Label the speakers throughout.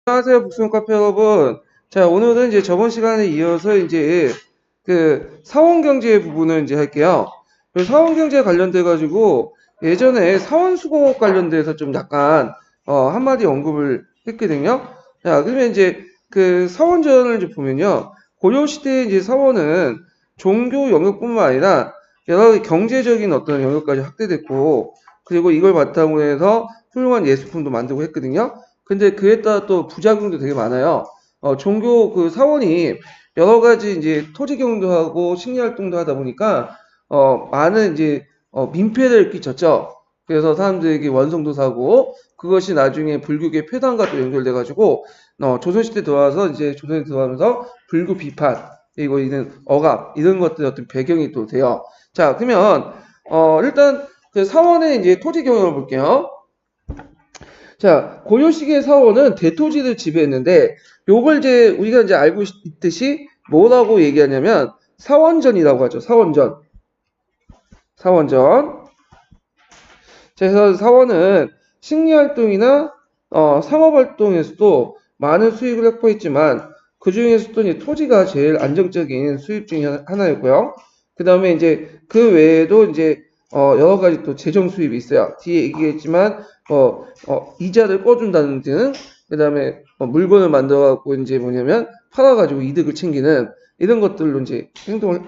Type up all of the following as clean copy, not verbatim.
Speaker 1: 안녕하세요, 북스원 카페 여러분. 자, 오늘은 이제 저번 시간에 이어서 이제 그 사원경제 부분을 이제 할게요. 그 사원경제 관련돼 가지고 예전에 사원수공업 관련돼서 좀 약간 한마디 언급을 했거든요. 자, 그러면 이제 그 사원전을 이제 보면요. 고려 시대에 이제 사원은 종교 영역뿐만 아니라 여러 가지 경제적인 어떤 영역까지 확대됐고, 그리고 이걸 바탕으로 해서 훌륭한 예술품도 만들고 했거든요. 근데 그에 따라 또 부작용도 되게 많아요. 종교 그 사원이 여러 가지 이제 토지 경영도 하고 식리 활동도 하다 보니까 많은 이제 민폐를 끼쳤죠. 그래서 사람들에게 원성도 사고 그것이 나중에 불교계 폐단과 또 연결돼 가지고 조선시대 들어와서 이제 조선에 들어가면서 불교 비판 그리고 이런 억압 이런 것들 어떤 배경이 또 돼요. 자, 그러면 일단 그 사원의 이제 토지 경영을 볼게요. 자, 고려 시기의 사원은 대토지를 지배했는데 요걸 이제 우리가 이제 알고 있듯이 뭐라고 얘기하냐면 사원전이라고 하죠. 사원전. 사원전. 그래서 사원은 식리 활동이나 상업 활동에서도 많은 수익을 확보했지만 그 중에서도 이제 토지가 제일 안정적인 수입 중에 하나였고요. 그 다음에 이제 그 외에도 이제 여러 가지 또 재정 수입이 있어요. 뒤에 얘기했지만 이자를 꺼준다는 등 그다음에 물건을 만들어 갖고 이제 뭐냐면 팔아 가지고 이득을 챙기는 이런 것들로 이제 행동을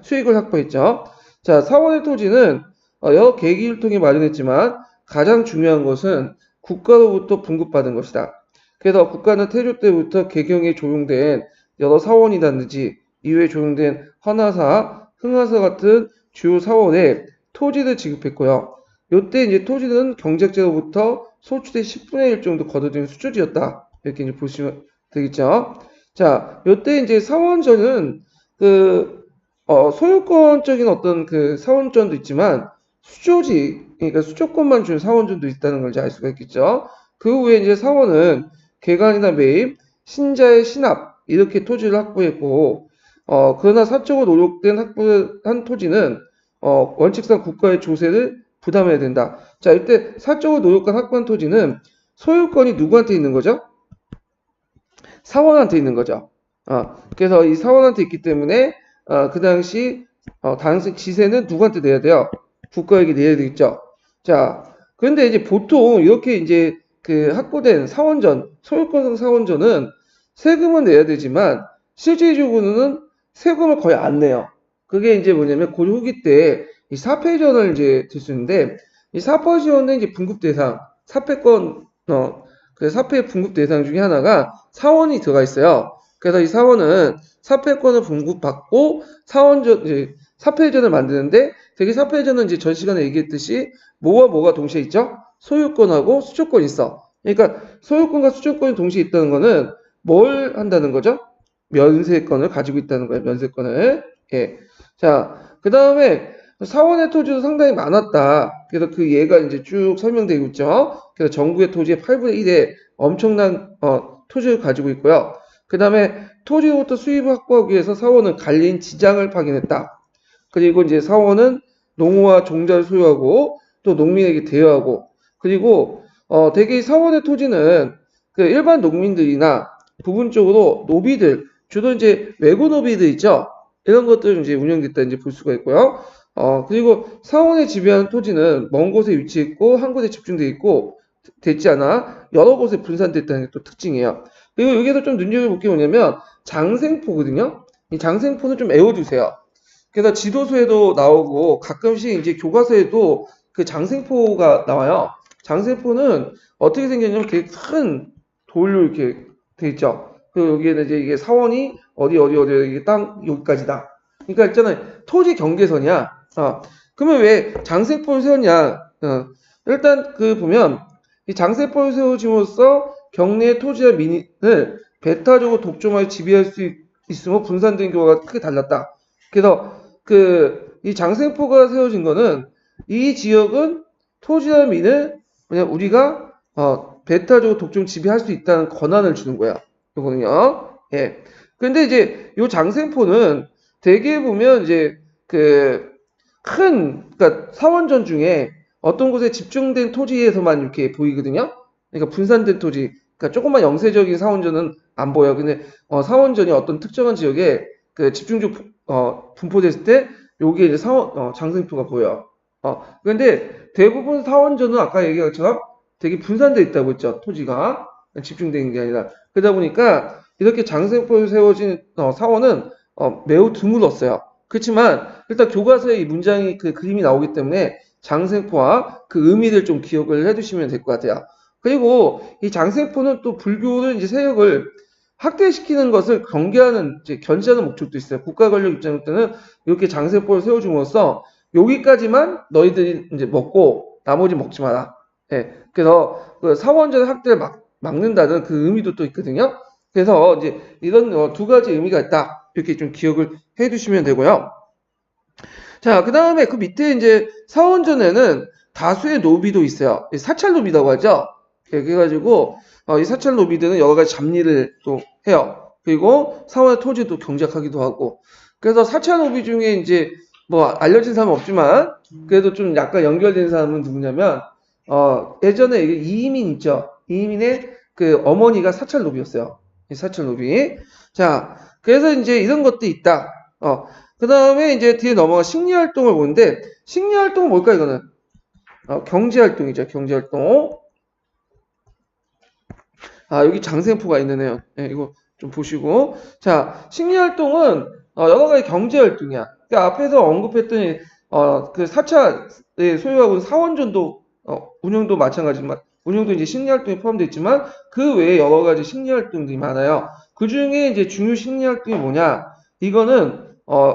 Speaker 1: 수익을 확보했죠. 자, 사원의 토지는 여러 계기를 통해 마련했지만 가장 중요한 것은 국가로부터 분급받은 것이다. 그래서 국가는 태조 때부터 개경에 조용된 여러 사원이라든지 이후에 조용된 헌화사, 흥화사 같은 주요 사원에 토지를 지급했고요. 이때 이제 토지는 경작제로부터 소출의 10분의 1 정도 거둬들인 수주지였다. 이렇게 이제 보시면 되겠죠. 자, 이때 이제 사원전은 그 소유권적인 어떤 그 사원전도 있지만 수조지, 그러니까 수조권만 준 사원전도 있다는 걸 이제 알 수가 있겠죠. 그 후에 이제 사원은 개간이나 매입, 신자의 신합 이렇게 토지를 확보했고, 그러나 사적으로 노력된 확보한 토지는 원칙상 국가의 조세를 부담해야 된다. 자, 이때 사적으로 노력한 확보한 토지는 소유권이 누구한테 있는 거죠? 사원한테 있는 거죠. 그래서 이 사원한테 있기 때문에 그 당시 당시 지세는 누구한테 내야 돼요? 국가에게 내야 되겠죠. 자, 그런데 이제 보통 이렇게 이제 그 확보된 사원전, 소유권성 사원전은 세금은 내야 되지만 실질적으로는 세금을 거의 안 내요. 그게 이제 뭐냐면 고려 후기 때 이 사패전을 이제 들 수 있는데 이 사패전은 이제 분급 대상, 사패권 그 사패 분급 대상 중에 하나가 사원이 들어가 있어요. 그래서 이 사원은 사패권을 분급받고 사원전 이제 사패전을 만드는데 되게 사패전은 이제 전 시간에 얘기했듯이 뭐와 뭐가 동시에 있죠? 소유권하고 수조권이 있어. 그러니까 소유권과 수조권이 동시에 있다는 거는 뭘 한다는 거죠? 면세권을 가지고 있다는 거예요. 면세권을. 예. 자, 그 다음에 사원의 토지도 상당히 많았다. 그래서 그 예가 이제 쭉 설명되고 있죠. 그래서 전국의 토지의 8분의 1의 엄청난 토지를 가지고 있고요. 그 다음에 토지로부터 수입을 확보하기 위해서 사원은 갈린 지장을 파견했다. 그리고 이제 사원은 농어와 종자를 소유하고 또 농민에게 대여하고 그리고 대개 사원의 토지는 그 일반 농민들이나 부분적으로 노비들 주로 이제 외고 노비들 있죠. 이런 것들 이제 운영됐다 이제 볼 수가 있고요. 그리고 사원에 지배하는 토지는 먼 곳에 위치했고 한 곳에 집중되어 있고 됐지 않아 여러 곳에 분산됐다는 게 또 특징이에요. 그리고 여기에서 좀 눈여겨볼 게 뭐냐면 장생포거든요. 이 장생포는 좀 외워두세요. 그래서 지도서에도 나오고 가끔씩 이제 교과서에도 그 장생포가 나와요. 장생포는 어떻게 생겼냐면 되게 큰 돌로 이렇게 돼 있죠. 그리고 여기에는 이제 이게 사원이 어디 이게 땅 여기까지다. 그러니까 있잖아요. 토지 경계선이야. 그러면 왜 장생포를 세웠냐? 일단 그 보면 이 장생포를 세워짐으로써 경내의 토지와 민을 배타적으로 독점하여 지배할 수 있으며 분산된 경우가 크게 달랐다. 그래서 이 장생포가 세워진 거는 이 지역은 토지와 민을 그냥 우리가 배타적으로 독점 지배할 수 있다는 권한을 주는 거야. 이거는요. 예. 근데 이제 요 장생포는 대개 보면 이제 그러니까 사원전 중에 어떤 곳에 집중된 토지에서만 이렇게 보이거든요. 그러니까 분산된 토지. 그러니까 조금만 영세적인 사원전은 안 보여. 근데 사원전이 어떤 특정한 지역에 그 집중적 분포됐을 때 요게 이제 장생포가 보여. 근데 대부분 사원전은 아까 얘기한 것처럼 되게 분산되어 있다고 했죠. 토지가 집중되는 게 아니라. 그러다 보니까 이렇게 장생포에 세워진 사원은 매우 드물었어요. 그렇지만 일단 교과서에 이 문장이 그 그림이 나오기 때문에 장생포와 그 의미를 좀 기억을 해두시면 될 것 같아요. 그리고 이 장생포는 또 불교는 이제 세력을 확대시키는 것을 경계하는, 이제 견제하는 목적도 있어요. 국가 권력 입장에서는 이렇게 장생포를 세워줌으로써 여기까지만 너희들이 이제 먹고 나머지 먹지 마라. 예. 그래서 그 사원전 확대를 막는다는 그 의미도 또 있거든요. 그래서 이제 이런 두 가지 의미가 있다. 이렇게 좀 기억을 해 두시면 되고요. 자, 그 다음에 그 밑에 이제 사원전에는 다수의 노비도 있어요. 사찰 노비라고 하죠. 그래가지고 이 사찰 노비들은 여러 가지 잡일을 또 해요. 그리고 사원의 토지도 경작하기도 하고. 그래서 사찰 노비 중에 이제 뭐 알려진 사람은 없지만 그래도 좀 약간 연결된 사람은 누구냐면 예전에 이이민 있죠. 이이민의 그 어머니가 사찰 노비였어요. 사찰 노비. 자, 그래서 이제 이런 것도 있다. 그 다음에 이제 뒤에 넘어가 식리활동을 보는데, 식리활동은 뭘까, 이거는? 경제활동이죠, 경제활동. 여기 장생포가 있네요. 네, 이거 좀 보시고. 자, 식리활동은, 여러 가지 경제활동이야. 그러니까 앞에서 언급했던, 그 사찰에 소유하고 있는 사원전도, 운영도 마찬가지지만, 운영도 이제 식리활동에 포함되어 있지만, 그 외에 여러 가지 식리활동들이 많아요. 그 중에 이제 중요 식리활동이 뭐냐? 이거는,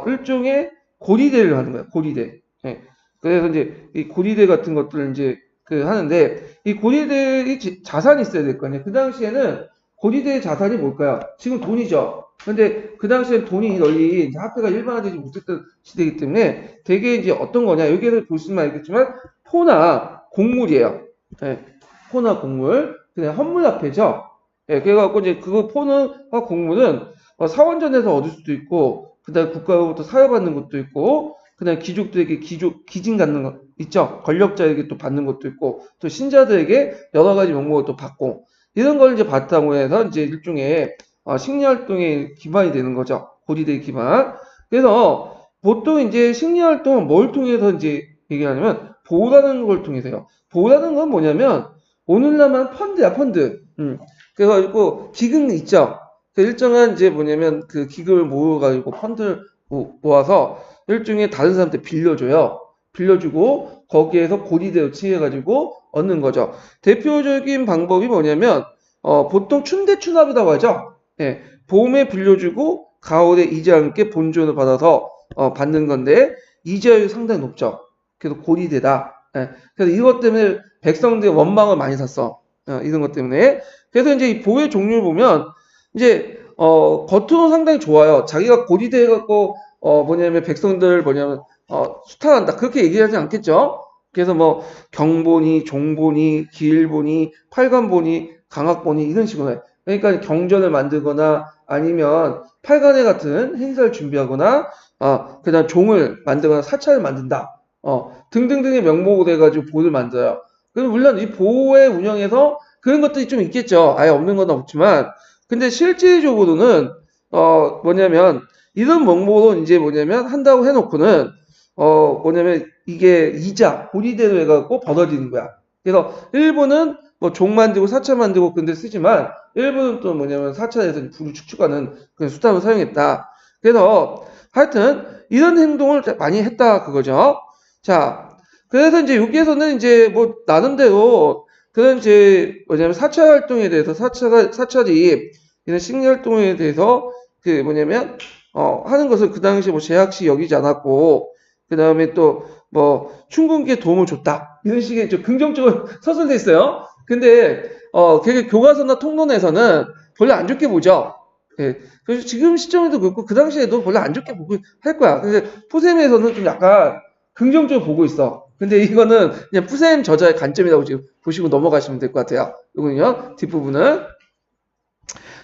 Speaker 1: 일종의 고리대를 하는 거예요. 고리대. 예. 그래서 이제 이 고리대 같은 것들을 이제 하는데 이 고리대의 자산이 있어야 될 거 아니에요. 그 당시에는 고리대의 자산이 뭘까요? 지금 돈이죠. 근데 그 당시에는 돈이 널리 이제 화폐가 일반화되지 못했던 시대이기 때문에 되게 이제 어떤 거냐. 여기에서 보시면 알겠지만 포나 곡물이에요. 예. 포나 곡물. 그냥 헌물화폐죠. 예. 그래갖고 이제 그 포나 곡물은 사원전에서 얻을 수도 있고 그 다음에 국가로부터 사여받는 것도 있고, 그 다음에 귀족들에게 기진 갖는 것 있죠. 권력자에게 또 받는 것도 있고, 또 신자들에게 여러 가지 명목을 또 받고, 이런 걸 이제 바탕으로 해서 이제 일종의 식리활동의 기반이 되는 거죠. 고리대의 기반. 그래서 보통 이제 식리활동은 뭘 통해서 이제 얘기하냐면, 보호라는 걸 통해서요. 보호라는 건 뭐냐면, 오늘날만 펀드야, 펀드. 그래가지고, 기금 있죠. 일정한 이제 뭐냐면 그 기금을 모아가지고 펀드를 모아서 일종의 다른 사람한테 빌려줘요. 빌려주고 거기에서 고리대로 칭해가지고 얻는 거죠. 대표적인 방법이 뭐냐면 보통 춘대춘합이라고 하죠. 예, 봄에 빌려주고 가을에 이자 함께 본전을 받아서 받는 건데 이자율이 상당히 높죠. 그래서 고리대다. 예, 그래서 이것 때문에 백성들이 원망을 많이 샀어. 이런 것 때문에. 그래서 이제 이 보호의 종류를 보면 이제 겉으로는 상당히 좋아요. 자기가 고리대 해갖고 뭐냐면 백성들 뭐냐면 수탈한다 그렇게 얘기하지 않겠죠. 그래서 뭐 경보니, 종보니, 기일보니, 팔관보니, 강학보니 이런 식으로 해. 그러니까 경전을 만들거나 아니면 팔관회 같은 행사를 준비하거나 그다음 종을 만들거나 사찰을 만든다. 등등등의 명목으로 해가지고 보호를 만들어요. 그럼 물론 이 보호의 운영에서 그런 것들이 좀 있겠죠. 아예 없는 건 없지만. 근데 실질적으로는 뭐냐면 이런 명목으로 이제 뭐냐면 한다고 해놓고는 뭐냐면 이게 이자 고리대로 해갖고 벌어지는 거야. 그래서 일부는 뭐 종 만들고 사찰 만들고 그런 데 쓰지만 일부는 또 뭐냐면 사찰에서 부를 축축하는 그런 수단을 사용했다. 그래서 하여튼 이런 행동을 많이 했다 그거죠. 자, 그래서 이제 여기에서는 이제 뭐 나름대로 그런 이제 뭐냐면 사찰 활동에 대해서 사찰이 이런 식리 활동에 대해서 그 뭐냐면 하는 것을 그 당시에 뭐 제약시 여기지 않았고 그 다음에 또 뭐 충군기에 도움을 줬다 이런 식의 좀 긍정적으로 서술돼 있어요. 근데 되게 교과서나 통론에서는 별로 안 좋게 보죠. 예. 그래서 지금 시점에도 그렇고 그 당시에도 별로 안 좋게 보고 할 거야. 근데 푸셈에서는 좀 약간 긍정적으로 보고 있어. 근데 이거는 그냥 푸셈 저자의 관점이라고 지금 보시고 넘어가시면 될 것 같아요. 이거는요, 뒷부분은.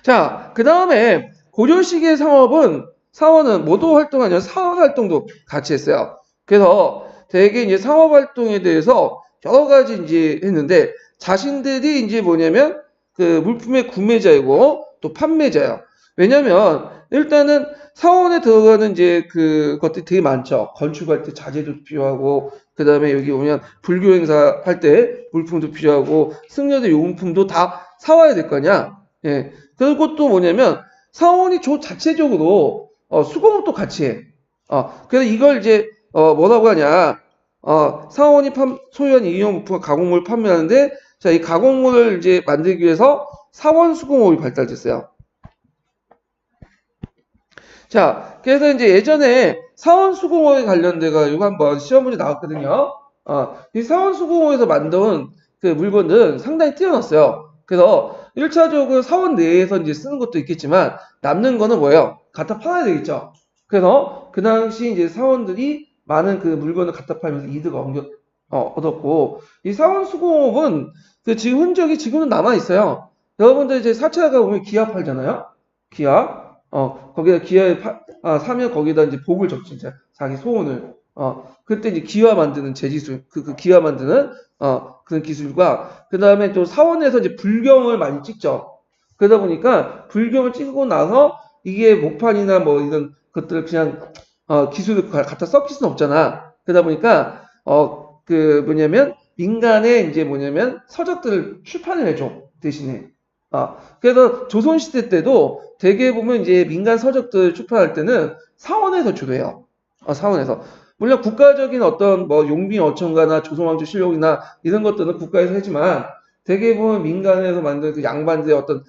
Speaker 1: 자, 그 다음에 고려시기의 사원은 모두 활동이 아니라 사원 활동도 같이 했어요. 그래서 되게 이제 사업 활동에 대해서 여러 가지 이제 했는데 자신들이 이제 뭐냐면 그 물품의 구매자이고 또 판매자예요. 왜냐면 일단은 사원에 들어가는 이제 그것들이 되게 많죠. 건축할 때 자재도 필요하고, 그 다음에 여기 오면 불교 행사 할 때 물품도 필요하고, 승려들 용품도 다 사와야 될 거냐. 예. 그리고 또 뭐냐면 사원이 저 자체적으로 수공업도 같이 해. 그래서 이걸 이제 뭐라고 하냐. 사원이 소유한 이용 물품과 가공물을 판매하는데, 자, 이 가공물을 이제 만들기 위해서 사원 수공업이 발달됐어요. 자, 그래서 이제 예전에 사원수공업에 관련돼가 이거 한번 시험 문제 나왔거든요. 이 사원수공업에서 만든 그 물건들은 상당히 뛰어났어요. 그래서 1차적으로 사원 내에서 이제 쓰는 것도 있겠지만 남는 거는 뭐예요? 갖다 팔아야 되겠죠. 그래서 그 당시 이제 사원들이 많은 그 물건을 갖다 팔면서 이득을 얻었고, 이 사원수공업은 그 지금 흔적이 지금은 남아 있어요. 여러분들 이제 사채가 보면 기아 팔잖아요. 기아. 거기다 기아에 사면 거기다 이제 복을 적지, 이제 자기 소원을. 그때 이제 기아 만드는 재기술, 그 기아 만드는, 그런 기술과, 그 다음에 또 사원에서 이제 불경을 많이 찍죠. 그러다 보니까 불경을 찍고 나서 이게 목판이나 뭐 이런 것들을 그냥, 기술을 갖다 섞일 수는 없잖아. 그러다 보니까, 그 뭐냐면, 민간에 이제 뭐냐면 서적들을 출판을 해줘, 대신에. 그래서 조선시대 때도 대개 보면 이제 민간 서적들 출판할 때는 사원에서 주로 해요. 사원에서. 물론 국가적인 어떤 뭐 용빈 어천가나 조선왕조 실록이나 이런 것들은 국가에서 하지만 대개 보면 민간에서 만든 그 양반들의 어떤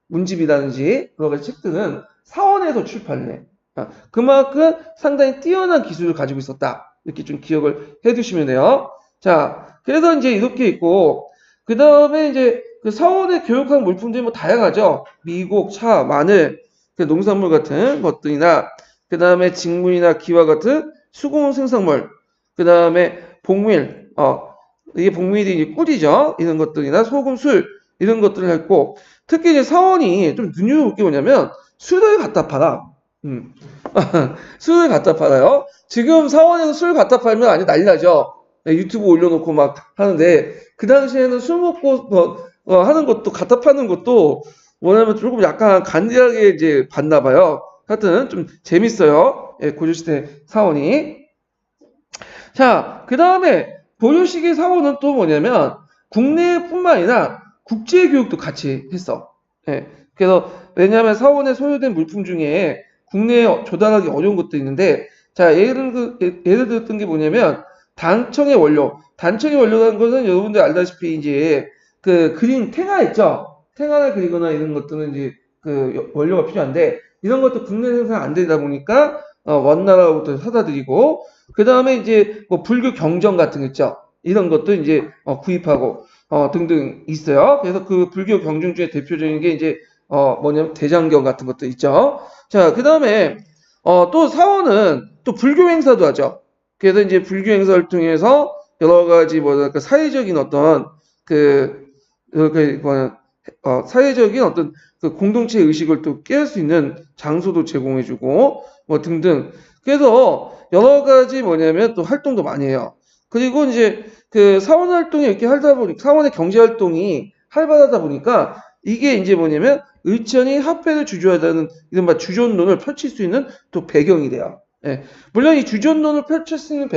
Speaker 1: 문집이라든지 여러 가지 책들은 사원에서 출판을 해. 그만큼 상당히 뛰어난 기술을 가지고 있었다. 이렇게 좀 기억을 해 두시면 돼요. 자, 그래서 이제 이렇게 있고, 그 다음에 이제 그 사원에 교육한 물품들이 뭐 다양하죠. 미국, 차, 마늘, 그 농산물 같은 것들이나, 그 다음에 직물이나 기와 같은 수공 생산물, 그 다음에 복밀, 이게 복밀이 이제 꿀이죠. 이런 것들이나 소금, 술, 이런 것들을 했고, 특히 이제 사원이 좀 눈여볼 게 뭐냐면, 술을 갖다 팔아. 술을 갖다 팔아요. 지금 사원에서 술 갖다 팔면 아니 난리 나죠. 유튜브 올려놓고 막 하는데, 그 당시에는 술 먹고, 하는 것도, 갖다 파는 것도, 뭐냐면 조금 약간 간지하게 이제 봤나 봐요. 하여튼 좀 재밌어요. 예, 고조시대 사원이. 자, 그 다음에 고조시기 사원은 또 뭐냐면, 국내뿐만 아니라 국제교육도 같이 했어. 예, 그래서, 왜냐하면 사원에 소유된 물품 중에 국내에 조달하기 어려운 것도 있는데, 자, 예를 들었던 게 뭐냐면, 단청의 원료. 단청의 원료라는 것은 여러분들 알다시피 이제 그 그린 탱화 있죠? 탱화를 그리거나 이런 것들은 이제 그 원료가 필요한데 이런 것도 국내 생산 안 되다 보니까 원나라로부터 사다 드리고 그 다음에 이제 뭐 불교 경전 같은 거 있죠? 이런 것도 이제 구입하고 등등 있어요. 그래서 그 불교 경전 중에 대표적인 게 이제 뭐냐면 대장경 같은 것도 있죠. 자, 그 다음에 또 사원은 또 불교 행사도 하죠. 그래서 이제 불교 행사를 통해서 여러 가지 뭐랄까 사회적인 어떤 사회적인 어떤 그 공동체 의식을 또 깨울 수 있는 장소도 제공해주고 뭐 등등. 그래서 여러 가지 뭐냐면 또 활동도 많이 해요. 그리고 이제 그 사원 활동이 이렇게 하다 보니 사원의 경제 활동이 활발하다 보니까 이게 이제 뭐냐면 의천이 화폐를 주주하다는 이른바 주존론을 펼칠 수 있는 또 배경이 돼요. 예. 물론 이 주존론을 펼칠 수 있는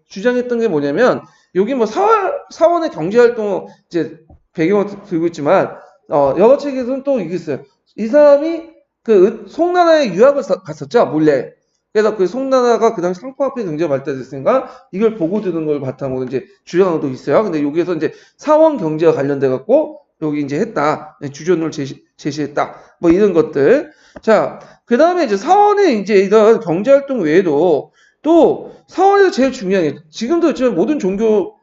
Speaker 1: 주장했던 게 뭐냐면 여기 뭐 사원의 경제 활동 이제 배경을 들고 있지만 여러 책에서는 또 이게 있어요. 이 사람이 그 송나라에 유학을 갔었죠, 몰래. 그래서 그 송나라가 그 당시 상품화폐 경제가 발달됐으니까 이걸 보고 드는 걸 바탕으로 이제 주장한 것도 있어요. 근데 여기에서 이제 사원 경제와 관련돼 갖고 여기 이제 했다. 주존론을 제시했다. 뭐 이런 것들. 자, 그 다음에 이제 사원의 이제 이런 경제활동 외에도 또 사원에서 제일 중요한 게 지금도 있지만 모든 종교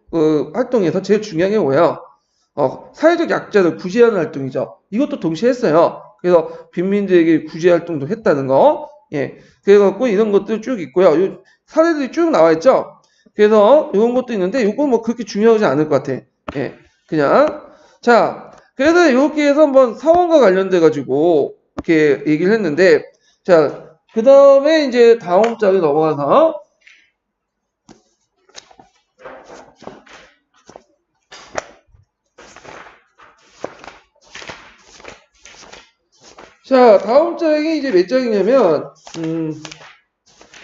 Speaker 1: 활동에서 제일 중요한 게 뭐예요? 사회적 약자를 구제하는 활동이죠. 이것도 동시에 했어요. 그래서 빈민들에게 구제 활동도 했다는 거. 예. 그래갖고 이런 것도 쭉 있고요. 이 사례들이 쭉 나와 있죠. 그래서 이런 것도 있는데 이건 뭐 그렇게 중요하지 않을 것 같아. 예. 그냥 자, 그래서 이렇게 해서 한번 사원과 관련돼 가지고 이렇게 얘기를 했는데 자, 그 다음에 이제 다음 장에 넘어가서 자, 다음 장이 이제 몇 장이냐면,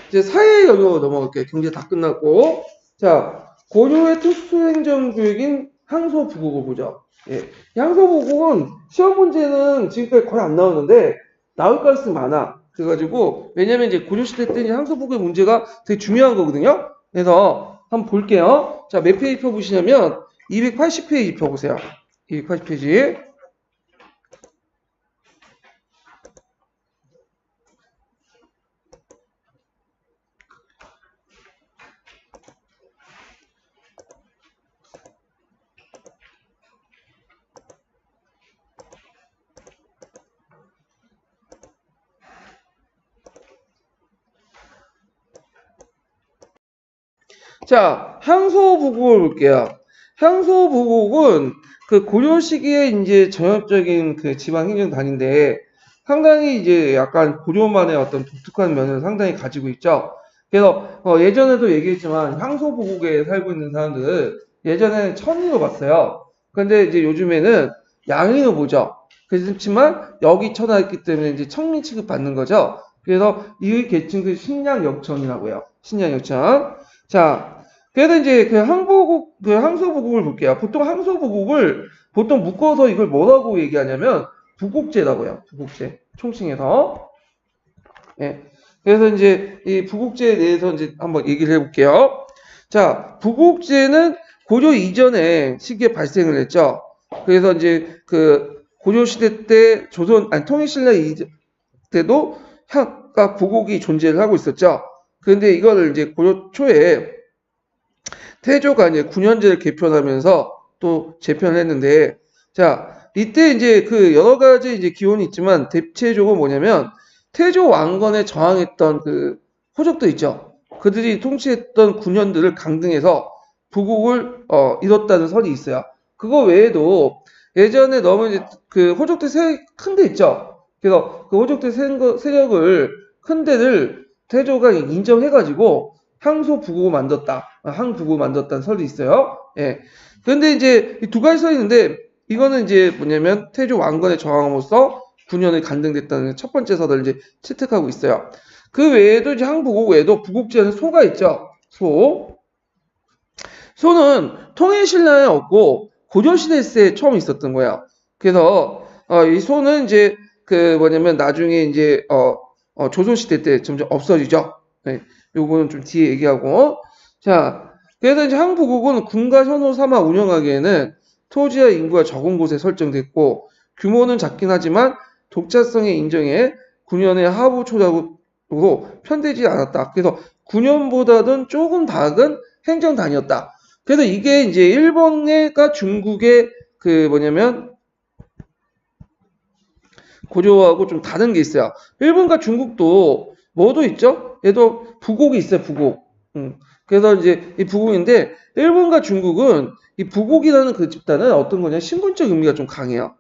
Speaker 1: 이제 사회 영역으로 넘어갈게요. 경제 다 끝났고. 자, 고려의 특수행정구역인 항소부국을 보죠. 예. 항소부국은 시험 문제는 지금까지 거의 안 나오는데, 나올 가능성이 많아. 그래가지고, 왜냐면 이제 고려시대 때는 항소부국의 문제가 되게 중요한 거거든요. 그래서 한번 볼게요. 자, 몇 페이지 펴보시냐면, 280페이지 펴보세요. 280페이지. 자, 항소부국을 볼게요. 항소부국은 그 고려 시기에 이제 전형적인 그 지방 행정단인데 상당히 이제 약간 고려만의 어떤 독특한 면을 상당히 가지고 있죠. 그래서 예전에도 얘기했지만 항소부국에 살고 있는 사람들 예전에는 천인으로 봤어요. 근데 이제 요즘에는 양인으로 보죠. 그렇지만 여기 천하였기 때문에 이제 청민 취급 받는 거죠. 그래서 이 계층 신량역천이라고요. 신량역천. 자, 그래서 이제 그 항소부국을 볼게요. 보통 항소부국을 보통 묶어서 이걸 뭐라고 얘기하냐면 부국제라고요. 부국제. 총칭해서. 예. 그래서 이제 이 부국제에 대해서 이제 한번 얘기를 해볼게요. 자, 부국제는 고려 이전에 시기에 발생을 했죠. 그래서 이제 그 고려 시대 때 통일신라 때도 각 부국이 존재를 하고 있었죠. 그런데 이거를 이제 고려 초에 태조가 이제 9년제를 개편하면서 또 재편을 했는데, 자, 이때 이제 그 여러 가지 이제 기원이 있지만 대체적으로 뭐냐면 태조 왕건에 저항했던 그 호족들 있죠. 그들이 통치했던 9년들을 강등해서 부국을 이뤘다는 설이 있어요. 그거 외에도 예전에 너무 이제 그 호족들 큰 데 있죠. 그래서 그 호족들 세력을 큰 데를 태조가 인정해가지고 항소부국을 만들었다. 항부국을 만들었다는 설이 있어요. 예. 그런데 이제 이 두 가지 설이 있는데 이거는 이제 뭐냐면 태조 왕건의 저항으로서 9년을 간등됐다는 첫 번째 설을 이제 채택하고 있어요. 그 외에도 이제 항부국 외에도 부국제는 소가 있죠. 소. 소는 통일신라에 없고 고려시대에 처음 있었던 거예요. 그래서 이 소는 이제 그 뭐냐면 나중에 이제 조선시대 때 점점 없어지죠. 네, 요거는 좀 뒤에 얘기하고. 자, 그래서 이제 항부국은 군가 현호 삼아 운영하기에는 토지와 인구가 적은 곳에 설정됐고 규모는 작긴 하지만 독자성의 인정에 9년의 하부 초작으로 편되지 않았다. 그래서 9년보다는 조금 작은 행정단이었다. 그래서 이게 이제 일본과 중국의 그 뭐냐면 고려하고 좀 다른 게 있어요. 일본과 중국도 뭐도 있죠? 얘도 부국이 있어요, 부국. 그래서 이제 이 부국인데 일본과 중국은 이 부국이라는 그 집단은 어떤 거냐? 신분적 의미가 좀 강해요.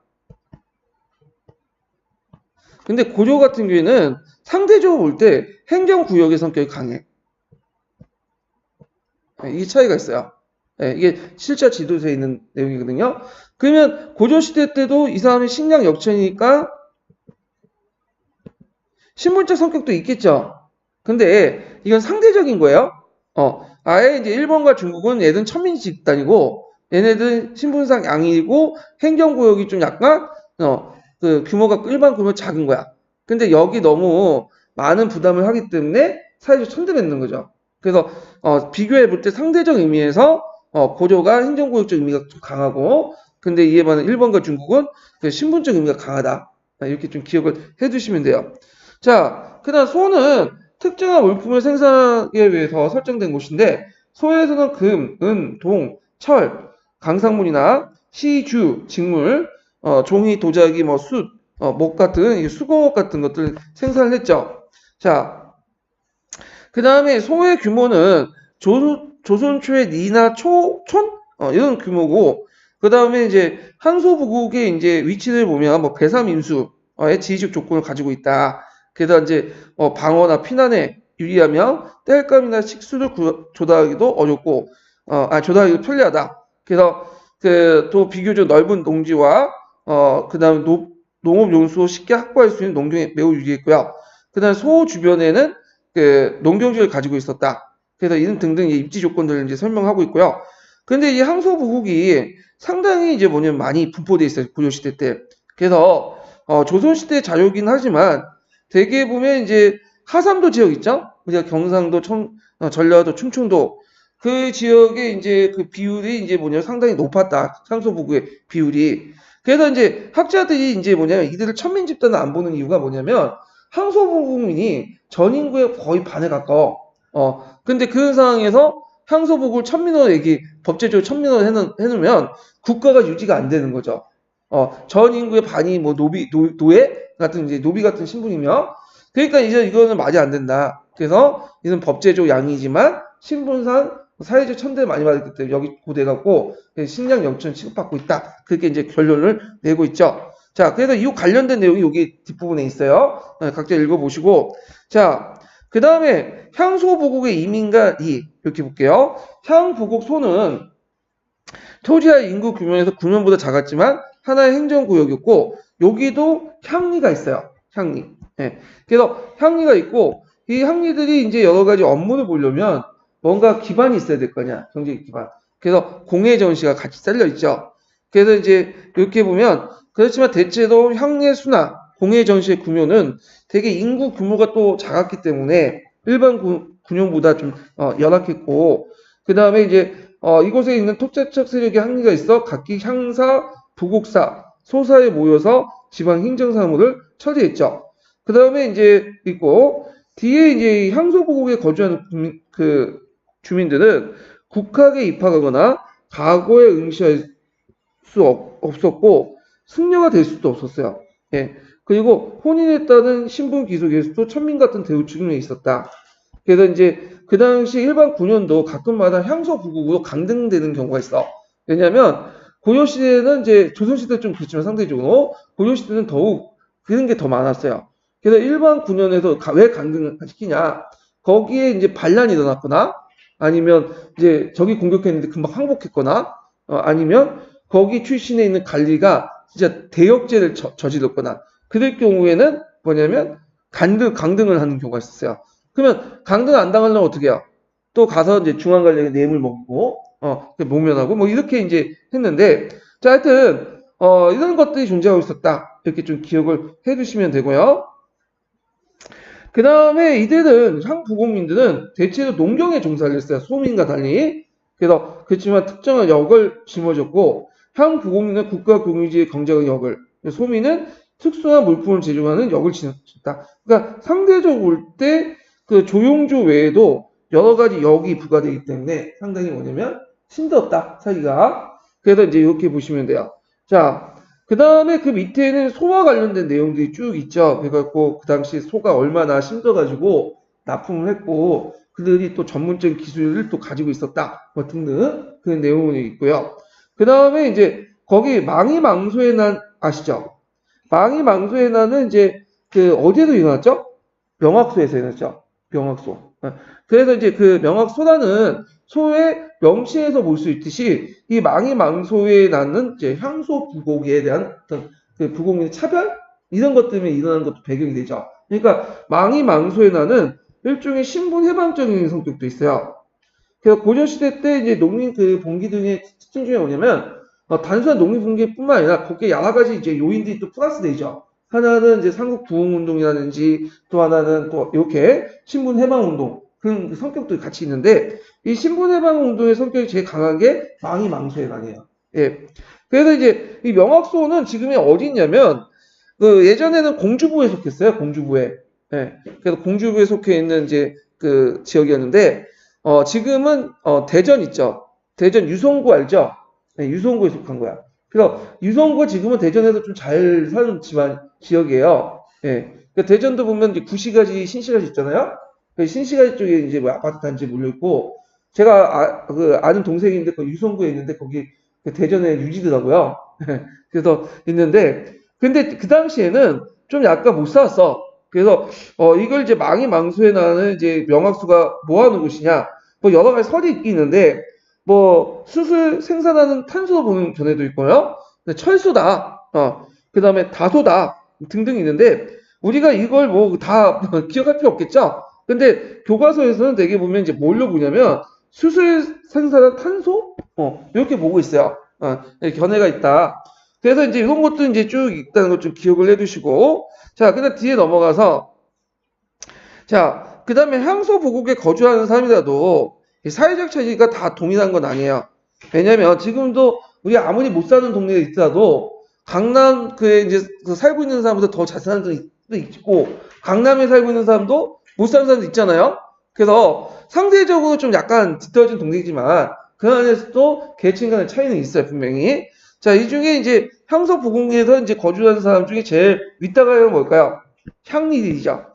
Speaker 1: 근데 고려 같은 경우에는 상대적으로 볼 때 행정구역의 성격이 강해. 이 차이가 있어요. 네, 이게 실제 지도서에 있는 내용이거든요. 그러면 고려시대 때도 이 사람이 신량 역천이니까 신분적 성격도 있겠죠. 근데 이건 상대적인 거예요. 아예 이제 일본과 중국은 얘는 천민 집단이고 얘네들은 신분상 양이고 행정구역이 좀 약간 그 규모가 일반 규모 작은 거야. 근데 여기 너무 많은 부담을 하기 때문에 사회적 천대받는 거죠. 그래서 비교해 볼 때 상대적 의미에서 고려가 행정구역적 의미가 좀 강하고 근데 이에 반해 일본과 중국은 그 신분적 의미가 강하다. 이렇게 좀 기억을 해두시면 돼요. 자, 그다음 소는 특정한 물품을 생산하기 위해서 설정된 곳인데 소에서는 금, 은, 동, 철, 강상문이나 시, 주, 직물, 종이, 도자기, 뭐 숯, 목 같은 수공업 같은 것들 생산을 했죠. 자, 그 다음에 소의 규모는 조선 초의 니나 촌 이런 규모고 그 다음에 이제 항소부국의 이제 위치를 보면 뭐 배삼임수의 지리적 조건을 가지고 있다. 그래서 이제 방어나 피난에 유리하며 땔감이나 식수를 조달하기도 어렵고 조달하기도 편리하다. 그래서 그 또 비교적 넓은 농지와 그다음 농업용수 쉽게 확보할 수 있는 농경에 매우 유리했고요. 그다음 소 주변에는 그 농경지를 가지고 있었다. 그래서 이런 등등 입지 조건들을 이제 설명하고 있고요. 근데 이 항소부국이 상당히 이제 뭐냐면 많이 분포돼 있어요. 고려시대 때. 그래서 조선시대 자료긴 하지만 대개 보면 이제 하삼도 지역 있죠? 우리가 경상도, 전라도, 충청도 그 지역의 이제 그 비율이 이제 뭐냐면 상당히 높았다. 상소부국의 비율이. 그래서 이제 학자들이 이제 뭐냐면 이들을 천민 집단을 안 보는 이유가 뭐냐면 항소부국민이 전 인구의 거의 반에 가까워. 근데 그 상황에서 항소부국을 천민으로 법제적으로 천민으로 해놓으면 국가가 유지가 안 되는 거죠. 전 인구의 반이 뭐 노예 같은 이제 노비 같은 신분이며, 그러니까 이제 이거는 말이 안 된다. 그래서 이는 법제적 양이지만 신분상 사회적 천대를 많이 받았기 때문에 여기 고대 갖고 식량 영천 취급받고 있다. 그렇게 이제 결론을 내고 있죠. 자, 그래서 이 관련된 내용이 여기 뒷부분에 있어요. 각자 읽어보시고. 자, 그 다음에 향소보국의 이민과 이 이렇게 볼게요. 향보국 소는 토지의 인구 규모에서 구면보다 작았지만 하나의 행정구역이었고, 여기도 향리가 있어요. 향리. 예. 그래서 향리가 있고, 이 향리들이 이제 여러 가지 업무를 보려면 뭔가 기반이 있어야 될 거냐, 경제 기반. 그래서 공회 전시가 같이 잘려 있죠. 그래서 이제 이렇게 보면 그렇지만 대체로 향리의 수나 공회 전시의 규모는 되게 인구 규모가 또 작았기 때문에 일반 군용보다 좀 열악했고, 그 다음에 이제 이곳에 있는 토착적 세력의 향리가 있어 각기 향사, 부국사, 소사에 모여서 지방 행정 사무를 처리했죠. 그 다음에 이제 있고 뒤에 이제 향소부국에 거주하는 주민들은 국학에 입학하거나 과거에 응시할 수 없었고 승려가 될 수도 없었어요. 예. 그리고 혼인에 따른 신분 귀속에서도 천민 같은 대우 측면이 있었다. 그래서 이제 그 당시 일반 군현도 가끔마다 향소부국으로 강등되는 경우가 있어. 왜냐하면 고려시대는 이제 조선시대 좀 그렇지만 상대적으로 고려시대는 더욱 그런 게 더 많았어요. 그래서 일반 군현에서 왜 강등을 시키냐? 거기에 이제 반란이 일어났거나 아니면 이제 적이 공격했는데 금방 항복했거나 아니면 거기 출신에 있는 관리가 진짜 대역죄를 저질렀거나 그럴 경우에는 뭐냐면 강등을 하는 경우가 있었어요. 그러면 강등 안 당하려면 어떻게 해요? 또 가서 이제 중앙관리에 뇌물 먹고 모면하고 뭐 이렇게 이제 했는데 자 하여튼 이런 것들이 존재하고 있었다. 이렇게 좀 기억을 해 두시면 되고요. 그 다음에 이들은 향부국민들은 대체로 농경에 종사를 했어요. 소민과 달리. 그래서 그렇지만 특정한 역을 짊어졌고 향부국민은 국가 공유지의 경제적 역을, 소민은 특수한 물품을 제공하는 역을 짊었다. 그러니까 상대적으로 볼 때 그 조용조 외에도 여러 가지 역이 부과되기 때문에 상당히 뭐냐면 힘들었다 사기가. 그래서 이제 이렇게 보시면 돼요. 자, 그 다음에 그 밑에는 소와 관련된 내용들이 쭉 있죠. 그래갖고 그 당시 소가 얼마나 힘들어가지고 납품을 했고 그들이 또 전문적인 기술을 또 가지고 있었다. 뭐 등등 그런 내용이 있고요. 그 다음에 이제 거기 망이망소의 난 아시죠? 망이망소의 난은 이제 그 어디에서 일어났죠? 명확소에서 일어났죠. 명확소. 그래서 이제 그 명확소라는 소의 명칭에서 볼 수 있듯이 이 망이망소에 나는 이제 향소부곡에 대한 어떤 그 부곡민의 차별 이런 것 때문에 일어나는 것도 배경이 되죠. 그러니까 망이망소에 나는 일종의 신분 해방적인 성격도 있어요. 그래서 고려시대 때 이제 농민 그 봉기 등의 특징 중에 뭐냐면 단순한 농민 봉기뿐만 아니라 거기에 여러 가지 이제 요인들이 또 플러스 되죠. 하나는 이제 삼국 부흥 운동이라든지 또 하나는 또 이렇게 신분 해방 운동 그런 성격도 같이 있는데 이 신분 해방 운동의 성격이 제일 강한 게 망이망소의 난이에요. 예. 그래서 이제 이 명확소는 지금이 어디 있냐면 그 예전에는 공주부에 속했어요. 공주부에. 예. 그래서 공주부에 속해 있는 이제 그 지역이었는데 지금은 대전 있죠. 대전 유성구 알죠? 네, 유성구에 속한 거야. 그래서 유성구가 지금은 대전에서 좀 잘 사는 지역이에요. 예. 그러니까 대전도 보면 이제 구시가지, 신시가지 있잖아요. 그 신시가지 쪽에 이제 뭐 아파트 단지 몰려 있고, 제가 아는 동생인데 그 유성구에 있는데 거기 그 대전에 유지더라고요. 그래서 있는데, 근데 그 당시에는 좀 약간 못 살았어. 그래서 이걸 이제 망이망소에 나는 이제 명확수가 뭐 하는 곳이냐? 뭐 여러 가지 설이 있는데. 뭐 수술 생산하는 탄소 보는 견해도 있고요. 철수다. 그 다음에 다소다 등등 있는데 우리가 이걸 뭐 다 기억할 필요 없겠죠? 근데 교과서에서는 되게 보면 이제 뭘로 보냐면 수소에 생산한 탄소? 이렇게 보고 있어요. 견해가 있다. 그래서 이제 이런 것도 이제 쭉 있다는 걸 좀 기억을 해두시고, 자, 그 다음 뒤에 넘어가서, 자, 그 다음에 향소 보국에 거주하는 사람이라도 사회적 체제가 다 동일한 건 아니에요. 왜냐면 지금도 우리 아무리 못 사는 동네에 있더라도 강남 그 이제 그 살고 있는 사람보다 더 잘 사는 사람도 있고 강남에 살고 있는 사람도 못 사는 사람도 있잖아요. 그래서 상대적으로 좀 약간 뒤떨어진 동네이지만 그 안에서도 계층 간의 차이는 있어요, 분명히. 자, 이 중에 이제 향소 부근에서 이제 거주하는 사람 중에 제일 윗다가는 뭘까요? 향리들이죠.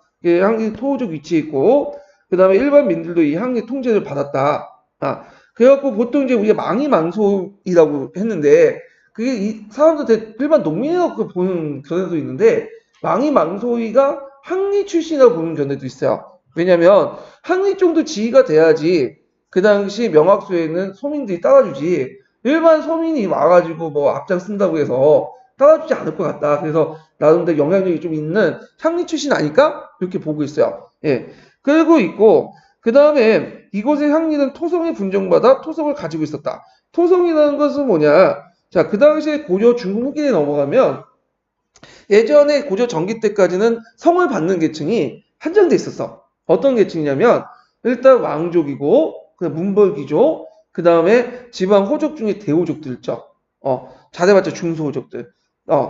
Speaker 1: 향리 토호적 위치에 있고, 그 다음에 일반민들도 이 향리 통제를 받았다. 그래갖고 보통 이제 우리가 망이망소이라고 했는데, 그게 이 사람들 일반 농민이라고 보는 견해도 있는데, 망이망소이가 향리 출신이라고 보는 견해도 있어요. 왜냐면, 향리 정도 지위가 돼야지, 그 당시 명확소에는 소민들이 따라주지, 일반 서민이 와가지고 뭐 앞장 쓴다고 해서 따라주지 않을 것 같다. 그래서 나름대로 영향력이 좀 있는 향리 출신 아닐까? 이렇게 보고 있어요. 예. 그리고 있고, 그 다음에 이곳의 향리는 토성에 분정받아 토성을 가지고 있었다. 토성이라는 것은 뭐냐? 자, 그 당시에 고려 중국 후기에 넘어가면 예전에 고려 전기 때까지는 성을 받는 계층이 한정돼 있었어. 어떤 계층이냐면 일단 왕족이고, 그 문벌귀족, 그 다음에 지방 호족 중에 대호족들 있죠. 잘해봤자 중소호족들.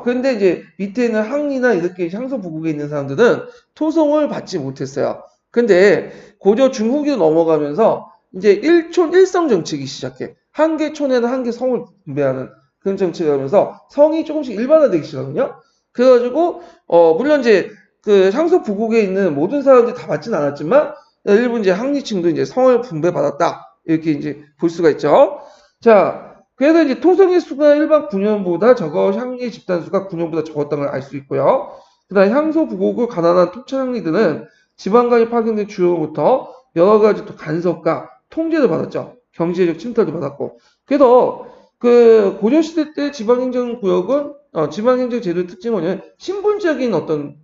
Speaker 1: 근데 이제 밑에는 항리나 이렇게 향소 부국에 있는 사람들은 토성을 받지 못했어요. 근데 고려 중후기로 넘어가면서 이제 일촌 일성 정책이 시작해. 한 개 촌에는 한 개 성을 분배하는 그런 정책을 하면서 성이 조금씩 일반화되기 시작하거든요. 그래가지고 물론 이제 그 향소 부국에 있는 모든 사람들이 다 받지는 않았지만 일부 이제 항리층도 이제 성을 분배받았다. 이렇게 이제 볼 수가 있죠. 자, 그래서 이제 토성의 수가 일반 9년보다 적어 향리 집단 수가 9년보다 적었다는 걸 알 수 있고요. 그 다음에 향소 부국을 가난한 토착 향리들은 지방간이 파견된 주요부터 여러 가지 또 간섭과 통제를 받았죠. 경제적 침탈도 받았고. 그래서 그 고려시대 때 지방행정구역은 지방행정 제도의 특징은 뭐냐면 신분적인 어떤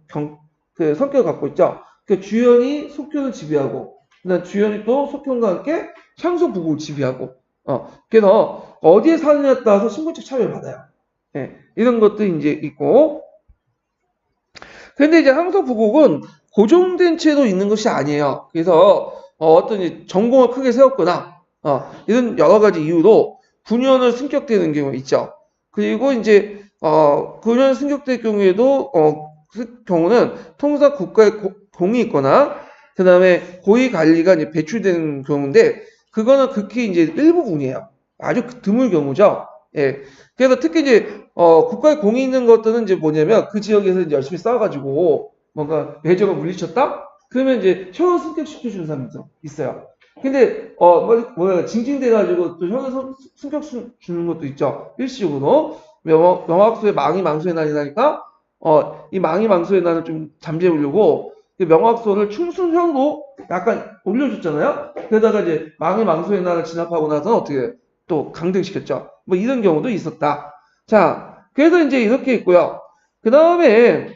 Speaker 1: 그 성격을 갖고 있죠. 그 주연이 속교를 지배하고, 그다음 주연이 또 속교과 함께 향소 부국을 지배하고, 그래서 어디에 사느냐에 따라서 신분적 차별을 받아요. 예, 이런 것도 이제 있고. 근데 이제 향소 부국은 고정된 채로 있는 것이 아니에요. 그래서 어떤 전공을 크게 세웠거나 이런 여러 가지 이유로 9년을 승격되는 경우 있죠. 그리고 이제 9년 승격될 경우에도 경우는 통상 국가의 공이 있거나 그 다음에 고위 관리가 이제 배출되는 경우인데 그거는 극히 이제 일부분이에요. 아주 드물 경우죠. 예. 그래서 특히 이제 국가의 공이 있는 것들은 이제 뭐냐면 그 지역에서 이제 열심히 싸워가지고 뭔가 외적을 물리쳤다? 그러면 이제 현원 승격시켜주는 사람도 있어요. 근데 징징대가지고 또 현원 승격 주는 것도 있죠. 일시적으로 명확소의 망이망소의 난이 나니까 이 망이망소의 난을 좀 잠재우려고 그 명확소를 충순형으로 약간 올려줬잖아요. 그러다가 이제 망이망소의 난을 진압하고 나서 어떻게 또 강등시켰죠. 뭐 이런 경우도 있었다. 자, 그래서 이제 이렇게 있고요. 그 다음에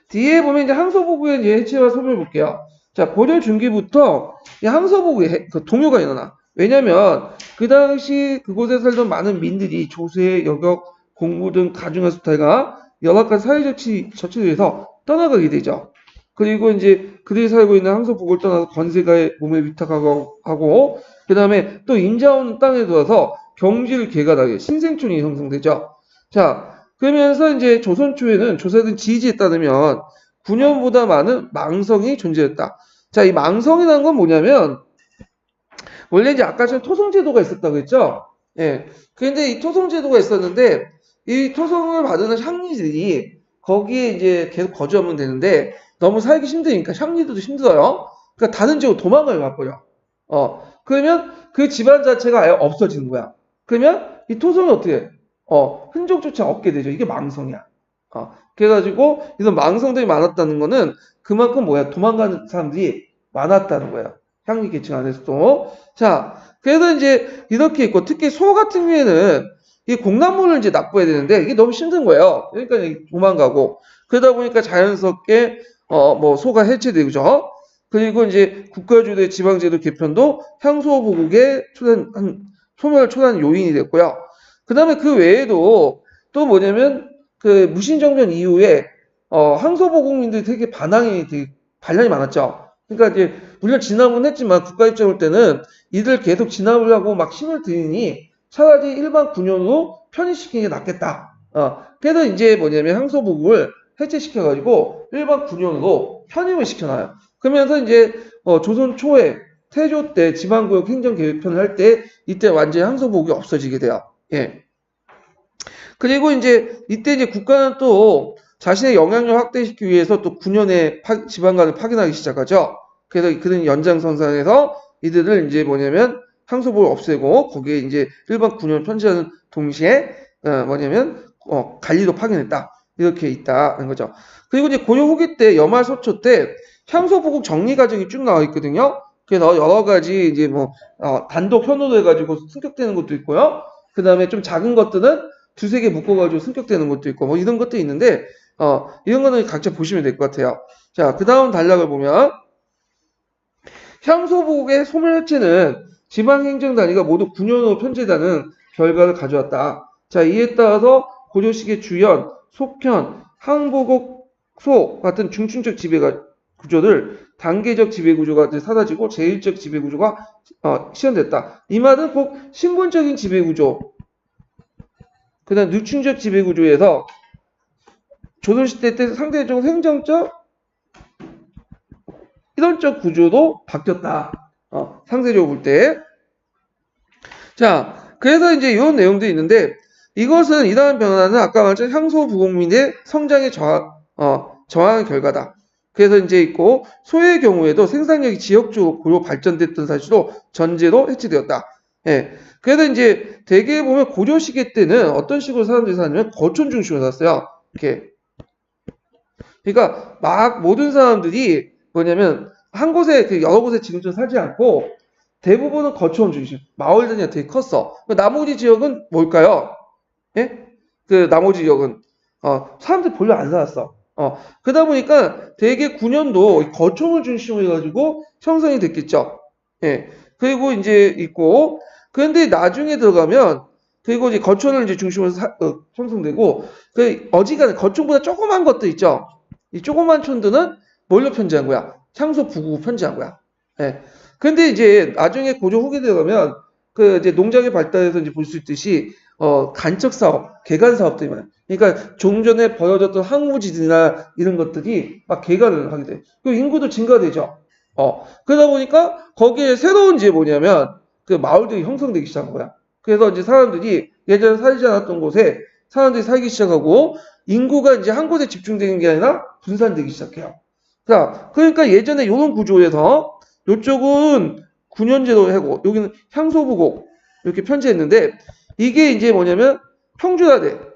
Speaker 1: 뒤에 보면 이제 항소보고의 이제 해체와 소멸을 볼게요. 자, 고려 중기부터 이 항소보고의 그 동요가 일어나. 왜냐면 그 당시 그곳에 살던 많은 민들이 조세, 여격, 공부 등 가중한 수탈과 여러 가지 사회적 처치를 위해서 떠나가게 되죠. 그리고 이제 그들이 살고 있는 항소보고를 떠나서 건세가의 몸에 위탁하고 그 다음에 또 임자원 땅에 들어서 경지를 개간하게 신생촌이 형성되죠. 자, 그러면서 이제 조선 초에는 조사된 지지에 따르면 9년보다 많은 망성이 존재했다. 자, 이 망성이라는 건 뭐냐면 원래 이제 아까처럼 토성제도가 있었다고 했죠. 예. 그런데 이 토성제도가 있었는데 이 토성을 받는 향리들이 거기에 이제 계속 거주하면 되는데 너무 살기 힘드니까 향리들도 힘들어요. 그러니까 다른 지역으로 도망가요, 와버려. 그러면 그 집안 자체가 아예 없어지는 거야. 그러면 이 토성이 어떻게 해? 흔적조차 없게 되죠. 이게 망성이야. 그래가지고 이런 망성들이 많았다는 거는 그만큼 뭐야? 도망가는 사람들이 많았다는 거야. 향리 계층 안에서도. 자, 그래서 이제 이렇게 있고 특히 소 같은 경우에는 이 공납물을 이제 납부해야 되는데 이게 너무 힘든 거예요. 그러니까 도망가고 그러다 보니까 자연스럽게 뭐 소가 해체되죠. 그죠? 그리고 이제 국가주도의 지방제도 개편도 향소보국의 소멸을 초래한 요인이 됐고요. 그 다음에 그 외에도 또 뭐냐면 그 무신정변 이후에 항소보국민들이 되게 반란이 많았죠. 그러니까 이제 물론 진압은 했지만 국가 입장일 때는 이들 계속 진압을 하고 막 힘을 들이니 차라리 일반 군용으로 편입시키는 게 낫겠다. 그래서 이제 뭐냐면 항소보국을 해체시켜가지고 일반 군용으로 편입을 시켜놔요. 그러면서 이제 조선 초에 태조 때 지방구역 행정개편을 할 때 이때 완전히 항소보국이 없어지게 돼요. 예. 그리고 이제 이때 이제 국가는 또 자신의 영향력 확대시키기 위해서 또 9년에 지방간을 파견하기 시작하죠. 그래서 그런 연장선상에서 이들을 이제 뭐냐면 항소보를 없애고 거기에 이제 일반 9년 편제하는 동시에 뭐냐면 관리도 파견했다. 이렇게 있다는 거죠. 그리고 이제 고려 후기 때 여말 소초 때 향소보국 정리 과정이 쭉 나와 있거든요. 그래서 여러 가지 이제 뭐 단독 현호로 해가지고 승격되는 것도 있고요. 그 다음에 좀 작은 것들은 두세 개 묶어가지고 승격되는 것도 있고 뭐 이런 것도 있는데 이런 거는 각자 보시면 될 것 같아요. 자, 그 다음 단락을 보면 향소보국의 소멸해체는 지방행정단위가 모두 9년으로 편제되는 결과를 가져왔다. 자, 이에 따라서 고려식의 주현, 속현, 항보국소 같은 중층적 지배가 구조들 단계적 지배구조가 사라지고 제일적 지배구조가 실현됐다. 이 말은 꼭 신분적인 지배구조, 그 다음 누층적 지배구조에서 조선시대 때 상대적으로 행정적, 이론적 구조도 바뀌었다. 상대적으로 볼 때. 자, 그래서 이제 이런 내용도 있는데 이것은 이러한 변화는 아까 말했던 향소부국민의 성장에 저항한 결과다. 그래서 이제 있고 소의 경우에도 생산력이 지역적으로 발전됐던 사실로 전제로 해체되었다. 예. 그래서 이제 대개 보면 고려 시기 때는 어떤 식으로 사람들이 사냐면 거촌 중심으로 살았어요. 이렇게. 그러니까 막 모든 사람들이 뭐냐면 한 곳에 여러 곳에 지금처럼 살지 않고 대부분은 거촌 중심. 마을 단위가 되게 컸어. 나머지 지역은 뭘까요? 예? 그 나머지 지역은 사람들이 별로 안 살았어. 그러다 보니까 대개 9년도 거촌을 중심으로 해가지고 형성이 됐겠죠. 예. 그리고 이제 있고, 그런데 나중에 들어가면, 그리고 이제 거촌을 이제 중심으로 형성되고, 어지간한 거촌보다 조그만 것도 있죠. 이 조그만 촌들은 뭘로 편제한 거야? 향소 부국으로 편제한 거야. 예. 근데 이제 나중에 고조 후기 들어가면, 이제 농장의 발달에서 이제 볼 수 있듯이, 간척 사업, 개간 사업들이 많아요. 그러니까 좀 전에 벌어졌던 항우지들이나 이런 것들이 막 개간을 하게 돼. 그리고 인구도 증가되죠. 그러다 보니까 거기에 새로운 이제 뭐냐면 그 마을들이 형성되기 시작한 거야. 그래서 이제 사람들이 예전에 살지 않았던 곳에 사람들이 살기 시작하고 인구가 이제 한 곳에 집중되는 게 아니라 분산되기 시작해요. 자, 그러니까 예전에 이런 구조에서 이쪽은 9년제로 하고 여기는 향소부국 이렇게 편제했는데 이게 이제 뭐냐면 평준화돼.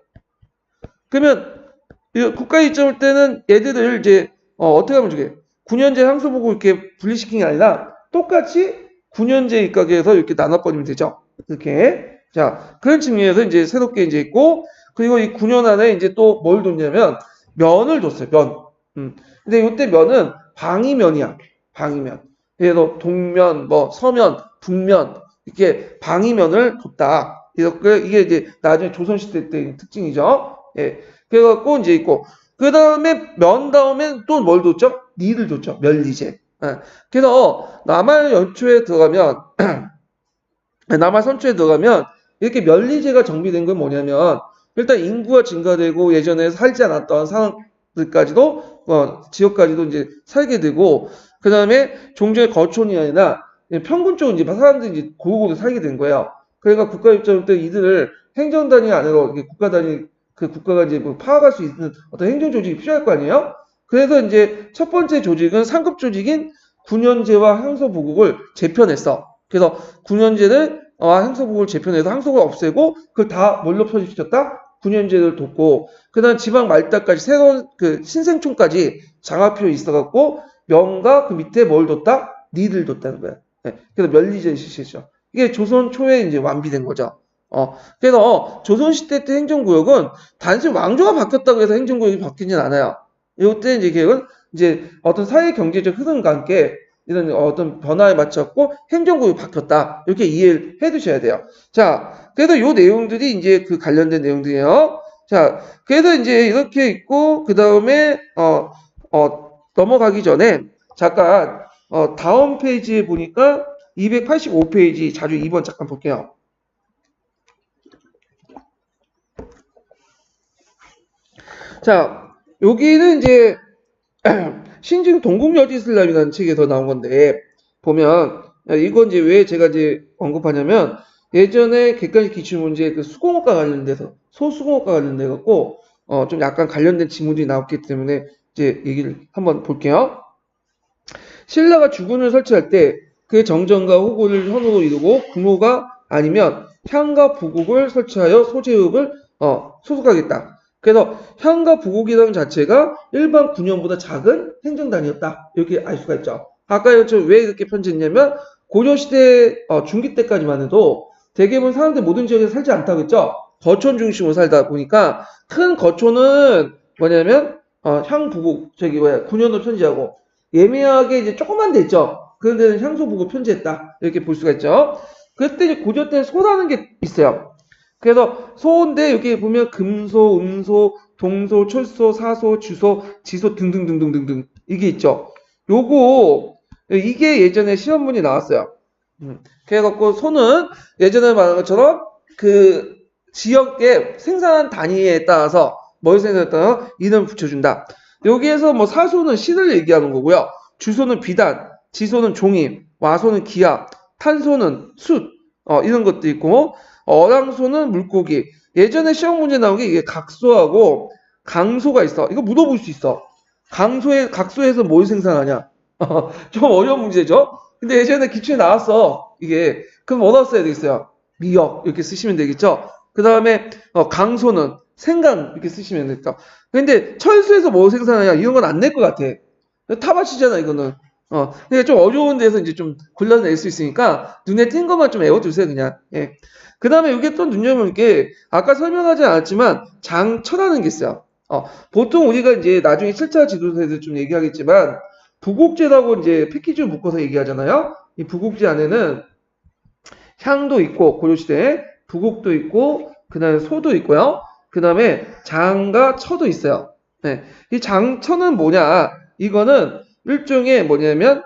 Speaker 1: 그러면 국가 입장일 때는 얘들을 이제 어떻게 하면 좋게 9년제 향소보고 이렇게 분리시킨 게 아니라 똑같이 9년제 입각해서 이렇게 나눠버리면 되죠. 이렇게. 자, 그런 측면에서 이제 새롭게 이제 있고, 그리고 이 9년 안에 이제 또 뭘 뒀냐면, 면을 뒀어요, 면. 근데 이때 면은 방위면이야. 방위면. 그래서 동면, 뭐, 서면, 북면, 이렇게 방위면을 뒀다. 이게 이제 나중에 조선시대 때 특징이죠. 예. 그래갖고 이제 있고, 그 다음에 면 다음에 또 뭘 뒀죠? 리를 뒀죠. 면리제. 예. 그래서 남할 연초에 들어가면, 남할 선초에 들어가면, 이렇게 면리제가 정비된 건 뭐냐면, 일단 인구가 증가되고 예전에 살지 않았던 사람들까지도, 지역까지도 이제 살게 되고, 그 다음에 종전의 거촌이 아니라 평균 쪽은 이제 사람들이 이제 고루고루 살게 된 거예요. 그러니까 국가 입장으로 때 이들을 행정 단위 안으로 국가 단위 그 국가가 이제 뭐 파악할 수 있는 어떤 행정 조직이 필요할 거 아니에요? 그래서 이제 첫 번째 조직은 상급 조직인 9년제와 향소보국을 재편했어. 그래서 9년제를 향소보국을 재편해서 향소국을 없애고 그걸 다 뭘로 편입시켰다? 9년제를 뒀고 그다음 지방 말단까지 새로운 그 신생촌까지 장합표 있어갖고 명과 그 밑에 뭘 뒀다? 리를 뒀다는 거야. 네. 그래서 면리제 실시했죠. 이게 조선 초에 이제 완비된 거죠. 그래서 조선시대 때 행정구역은 단순히 왕조가 바뀌었다고 해서 행정구역이 바뀌진 않아요. 이때 이제 계획은 이제 어떤 사회 경제적 흐름과 함께 이런 어떤 변화에 맞췄고 행정구역이 바뀌었다. 이렇게 이해를 해 두셔야 돼요. 자, 그래서 요 내용들이 이제 그 관련된 내용들이에요. 자, 그래서 이제 이렇게 있고, 그 다음에, 넘어가기 전에, 잠깐, 다음 페이지에 보니까 285페이지 자료 2번 잠깐 볼게요. 자, 여기는 이제, 신증 동국여지슬람이라는 책에서 나온 건데, 보면, 이건 이제 왜 제가 이제 언급하냐면, 예전에 객관식 기출문제 그 수공업과 관련돼서, 소수공업과 관련돼갖고, 좀 약간 관련된 지문들이 나왔기 때문에, 이제 얘기를 한번 볼게요. 신라가 주군을 설치할 때, 그 정전과 호구를 현으로 이루고, 궁호가 아니면 향과 부국을 설치하여 소제읍을, 소속하겠다. 그래서 향과 부국이라는 자체가 일반 군영보다 작은 행정단위였다. 이렇게 알 수가 있죠. 아까 저 왜 이렇게 편지했냐면 고려시대 중기 때까지만 해도 대개는 사람들 모든 지역에서 살지 않다고 했죠. 거촌 중심으로 살다 보니까 큰 거촌은 뭐냐면 향 부국 저기 뭐야 군현으로 편지하고 예매하게 이제 조그만 데 있죠. 그런 데는 향소 부국 편지했다. 이렇게 볼 수가 있죠. 그때 이제 고려 때 소라는 게 있어요. 그래서 소인데 여기 보면 금소, 음소, 동소, 철소, 사소, 주소, 지소 등등등등등등 이게 있죠. 요거 이게 예전에 시험문이 나왔어요. 그래갖고 소는 예전에 말한 것처럼 그 지역의 생산 단위에 따라서 뭘 생산에 따라 이름을 붙여준다. 여기에서 뭐 사소는 신을 얘기하는 거고요. 주소는 비단, 지소는 종이, 와소는 기압, 탄소는 숯, 이런 것도 있고 어랑소는 물고기. 예전에 시험 문제 나온 게 이게 각소하고 강소가 있어. 이거 물어볼 수 있어. 각소에서 뭘 생산하냐? 좀 어려운 문제죠? 근데 예전에 기출에 나왔어. 이게. 그럼 뭐라고 써야 되겠어요? 미역. 이렇게 쓰시면 되겠죠? 그 다음에, 강소는 생강. 이렇게 쓰시면 되겠죠? 근데 철수에서 뭐 생산하냐? 이런 건 안 낼 것 같아. 타바치잖아, 이거는. 근데 좀 어려운 데서 이제 좀 골라낼 수 있으니까 눈에 띈 것만 좀 외워두세요, 그냥. 예. 그 다음에 이게 또 눈여볼 게 아까 설명하지 않았지만 장처라는 게 있어요. 보통 우리가 이제 나중에 7차 지도서에서 좀 얘기하겠지만 부국제라고 이제 패키지로 묶어서 얘기하잖아요. 이 부국제 안에는 향도 있고 고려시대에 부국도 있고 그 다음에 소도 있고요. 그 다음에 장과 처도 있어요. 네. 이 장처는 뭐냐? 이거는 일종의 뭐냐면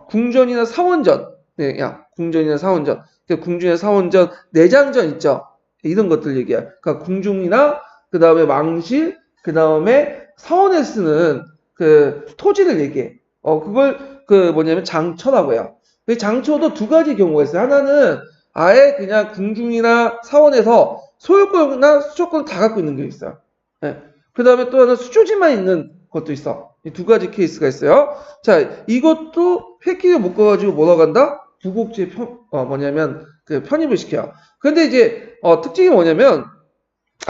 Speaker 1: 궁전이나 사원전. 네, 궁전이나 사원전. 궁중이나 사원전, 내장전 있죠. 이런 것들 얘기야. 그러니까 궁중이나 그 다음에 왕실, 그 다음에 사원에 쓰는 그 토지를 얘기해. 그걸 그 뭐냐면 장처라고 해요. 그 장처도 두 가지 경우가 있어요. 하나는 아예 그냥 궁중이나 사원에서 소유권이나 수조권 다 갖고 있는 게 있어요. 네. 그 다음에 또 하나 수조지만 있는 것도 있어. 이 두 가지 케이스가 있어요. 자, 이것도 패키지를 묶어가지고 뭐라고 한다? 부국제 뭐냐면 그 편입을 시켜요. 근데 이제 특징이 뭐냐면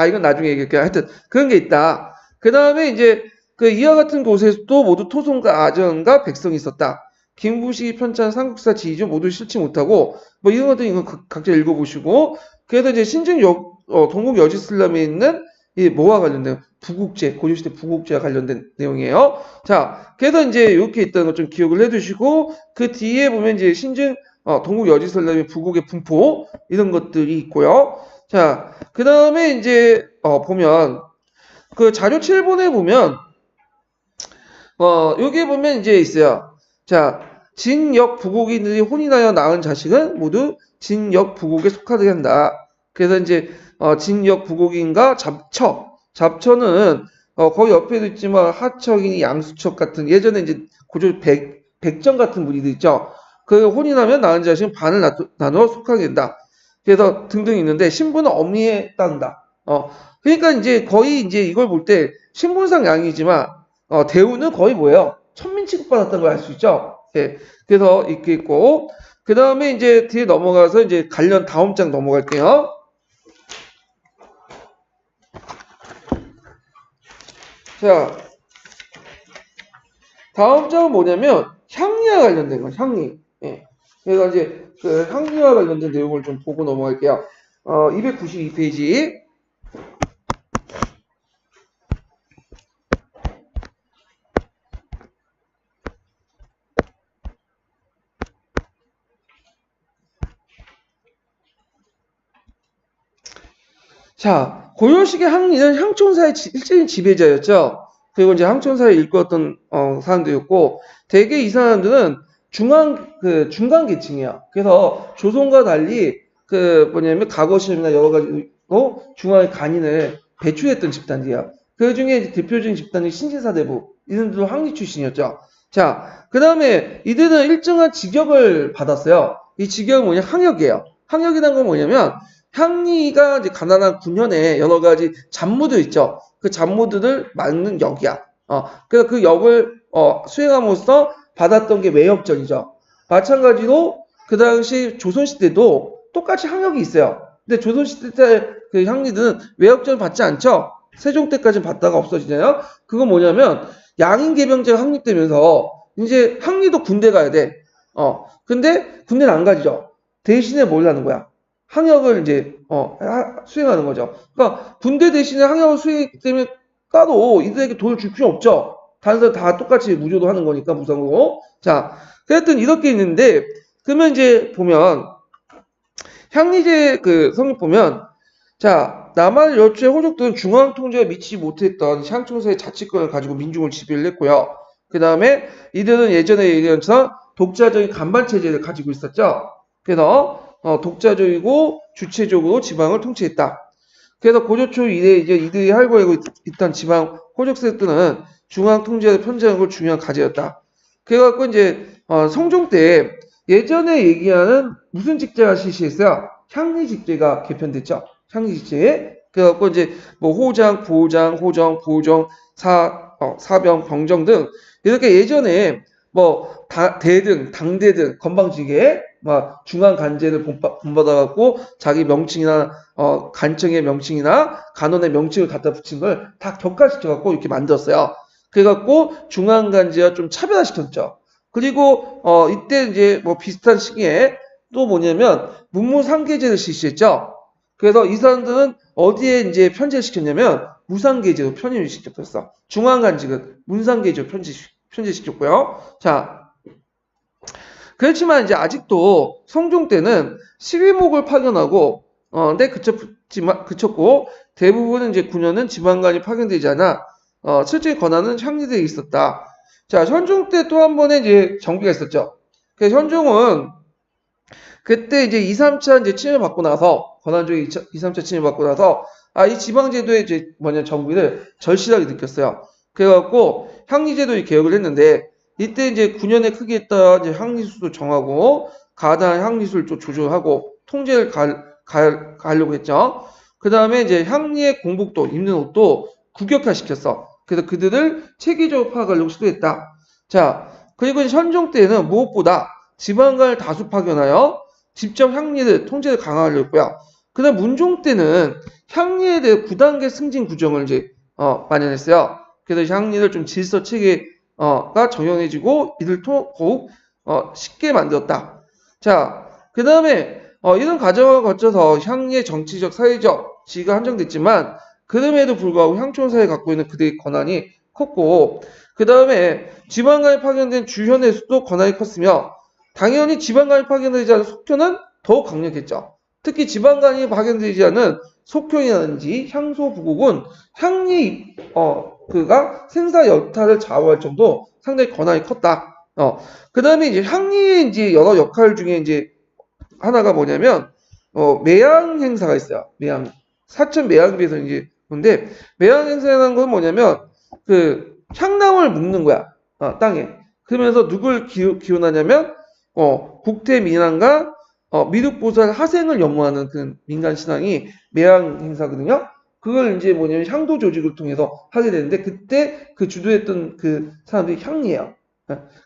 Speaker 1: 이건 나중에 얘기할게요. 하여튼 그런 게 있다. 그 다음에 이제 그 이와 같은 곳에서도 모두 토성과 아전과 백성이 있었다. 김부시 편찬 삼국사 지휘조 모두 실지 못하고 뭐 이런 것들 이거 각자 읽어보시고 그래서 이제 신증 동국 여지슬람에 있는 이 뭐와 관련된 부국제 고려시대 부국제와 관련된 내용이에요. 자, 그래서 이제 이렇게 있다는 거 좀 기억을 해두시고 그 뒤에 보면 이제 신증 동국 여지슬람의 부국의 분포 이런 것들이 있고요. 자, 그 다음에 이제 보면 그 자료 7번에 보면 여기에 보면 이제 있어요. 자, 진역 부국인들이 혼인하여 낳은 자식은 모두 진역 부국에 속하게 한다. 그래서 이제 진역 부국인과 잡처는 거기 옆에도 있지만 하척이니 양수척 같은 예전에 이제 고조 백정 같은 무리들 있죠. 그 혼인하면 낳은 자식은 반을 나누어 속하게 된다. 그래서 등등 있는데 신분은 어미에 따른다. 그러니까 이제 거의 이제 이걸 볼 때 신분상 양이지만 대우는 거의 뭐예요? 천민 취급받았다는 걸 알 수 있죠. 예. 그래서 이렇게 있고 그 다음에 이제 뒤에 넘어가서 이제 관련 다음 장 넘어갈게요. 자, 다음 장은 뭐냐면 향리와 관련된 거, 향리. 예. 그래서 이제 그 향리와 관련된 내용을 좀 보고 넘어갈게요. 292페이지. 자, 고려식의 항리는 향촌사의 일제인 지배자였죠. 그리고 이제 향촌사를 일구었던 사람들이었고, 대개 이 사람들은 중간 계층이야. 그래서 조선과 달리 가거시험이나 여러 가지로 중앙의 간인을 배출했던 집단이야. 그 중에 대표적인 집단이 신진사대부, 이들도 항리 출신이었죠. 자, 그 다음에 이들은 일정한 직역을 받았어요. 이 직역은 뭐냐? 항역이에요. 항역이라는 건 뭐냐면, 향리가 이제 가난한 군현에 여러 가지 잡무들 있죠. 그 잡무들을 맡는 역이야. 그래서 그 역을 수행함으로써 받았던 게 외역전이죠. 마찬가지로 그 당시 조선시대도 똑같이 항역이 있어요. 근데 조선시대 때 그 향리들은 외역전을 받지 않죠. 세종 때까지는 받다가 없어지잖아요. 그건 뭐냐면 양인계병제가 확립되면서 이제 향리도 군대 가야 돼. 근데 군대는 안 가지죠. 대신에 뭘 하는 거야? 항역을 이제 수행하는 거죠. 그러니까 군대 대신에 항역을 수행했기 때문에 따로 이들에게 돈을 줄 필요 없죠. 다른 사람 다 똑같이 무조도 하는 거니까 무상으로. 자, 하여튼 이렇게 있는데 그러면 이제 보면 향리제 그 성립 보면 자 남한 여초의 호족들은 중앙 통제에 미치지 못했던 향촌사의 자치권을 가지고 민중을 지배를 했고요. 그 다음에 이들은 예전에 얘기한 것처럼 독자적인 간반 체제를 가지고 있었죠. 그래서 독자적이고 주체적으로 지방을 통치했다. 그래서 고조 초 이래 이제 이들이 할거하고 있던 지방 호족 세력들은 중앙 통제를 편제하는 걸 중요한 과제였다. 그래갖고 이제 성종 때 예전에 얘기하는 무슨 직제가 실시했어요? 향리 직제가 개편됐죠. 향리 직제. 그래갖고 이제 뭐 호장, 부호장, 호정, 부호정, 사병, 병정 등 이렇게 예전에 뭐 대등, 당대등, 건방지게 막 중앙 간제를 본받아갖고 자기 명칭이나 간청의 명칭이나 간원의 명칭을 갖다 붙인 걸 다 격화시켜갖고 이렇게 만들었어요. 그래갖고 중앙 간제와 좀 차별화시켰죠. 그리고 이때 이제 뭐 비슷한 시기에 또 뭐냐면 문무상계제를 실시했죠. 그래서 이 사람들은 어디에 이제 편제를 시켰냐면 무상계제로 편입을 시켰어. 중앙 간직은 문상계제로 편제시켰고요. 자. 그렇지만 이제 아직도 성종 때는 12목을 파견하고 네 그쳤고 대부분은 이제 9년은 지방간이 파견되지 않아 실제 권한은 향리대에 있었다. 자, 현종 때 또 한 번의 이제 정비가 있었죠. 그래서 현종은 그때 이제 2, 3차 이제 침해받고 나서 권한적인 2, 3차 침해받고 나서 이 지방제도의 이제 정비를 절실하게 느꼈어요. 그래갖고 향리제도의 개혁을 했는데 이때 이제 9년에 크게 했다 이제 향리수도 정하고 가단 향리수를 좀 조절하고 통제를 가려고 했죠. 그 다음에 이제 향리의 공복도 입는 옷도 국역화시켰어. 그래서 그들을 체계적으로 파악하려고 시도했다. 자, 그리고 이제 현종 때는 무엇보다 지방간을 다수 파견하여 직접 향리를 통제를 강화하려고 했고요. 그 다음 문종 때는 향리에 대해 9단계 승진 구정을 이제 마련했어요. 그래서 향리를 좀 질서 체계가 정형해지고 이를 더욱 쉽게 만들었다. 자, 그 다음에 이런 과정을 거쳐서 향리의 정치적, 사회적 지위가 한정됐지만 그럼에도 불구하고 향촌사에 갖고 있는 그들의 권한이 컸고 그 다음에 지방간에 파견된 주현의 수도 권한이 컸으며 당연히 지방간이 파견되지 않은 속효는 더욱 강력했죠. 특히 지방간이 파견되지 않은 속효이라든지 향소부국은 향리 그가 생사 여타를 좌우할 정도 상당히 권한이 컸다. 그 다음에 이제 향리의 이제 여러 역할 중에 이제 하나가 뭐냐면 매양 행사가 있어요. 매양 사천 매양비에서 이제 근데 매양 행사라는 건 뭐냐면 그 향나무를 묶는 거야. 땅에. 그러면서 누굴 기원하냐면 국태 민왕과 미륵보살 하생을 연모하는 그 민간 신앙이 매양 행사거든요. 그걸 이제 뭐냐면 향도 조직을 통해서 하게 되는데 그때 그 주도했던 그 사람들이 향리예요.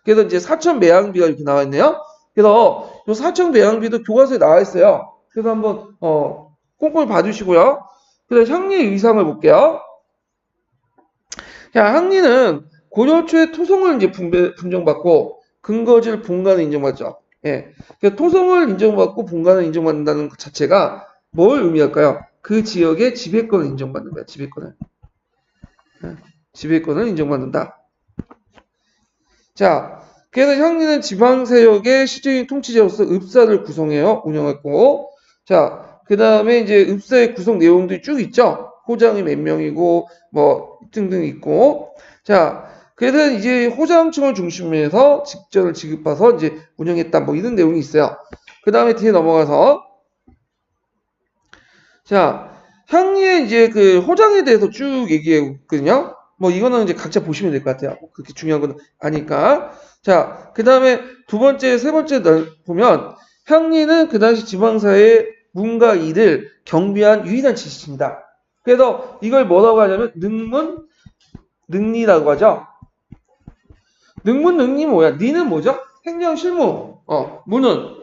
Speaker 1: 그래서 이제 사천 매양비가 이렇게 나와 있네요. 그래서 이 사천 매양비도 교과서에 나와 있어요. 그래서 한번 꼼꼼히 봐주시고요. 그래서 향리의 의상을 볼게요. 자, 향리는 고려 초에 토성을 이제 분정받고 근거지를 본관을 인정받죠. 예. 그러니까 토성을 인정받고 본관을 인정받는다는 것 자체가 뭘 의미할까요? 그 지역의 지배권을 인정받는 거야. 지배권을. 지배권을 인정받는다. 자, 그래서 향리는 지방세력의 실질적인 통치자로서 읍사를 구성해요. 운영했고. 자, 그 다음에 이제 읍사의 구성 내용들이 쭉 있죠. 호장이 몇 명이고, 뭐, 등등 있고. 자, 그래서 이제 호장층을 중심으로 해서 직전을 지급해서 이제 운영했다. 뭐 이런 내용이 있어요. 그 다음에 뒤에 넘어가서. 자, 향리의 이제 그 호장에 대해서 쭉 얘기했거든요. 뭐 이거는 이제 각자 보시면 될 것 같아요. 그렇게 중요한 건 아니까. 자, 그 다음에 두 번째, 세 번째 보면 향리는 그 당시 지방사의 문과 일을 경비한 유일한 지식입니다. 그래서 이걸 뭐라고 하냐면 능문, 능리라고 하죠. 능문, 능리 뭐야? 니는 뭐죠? 행정 실무. 문은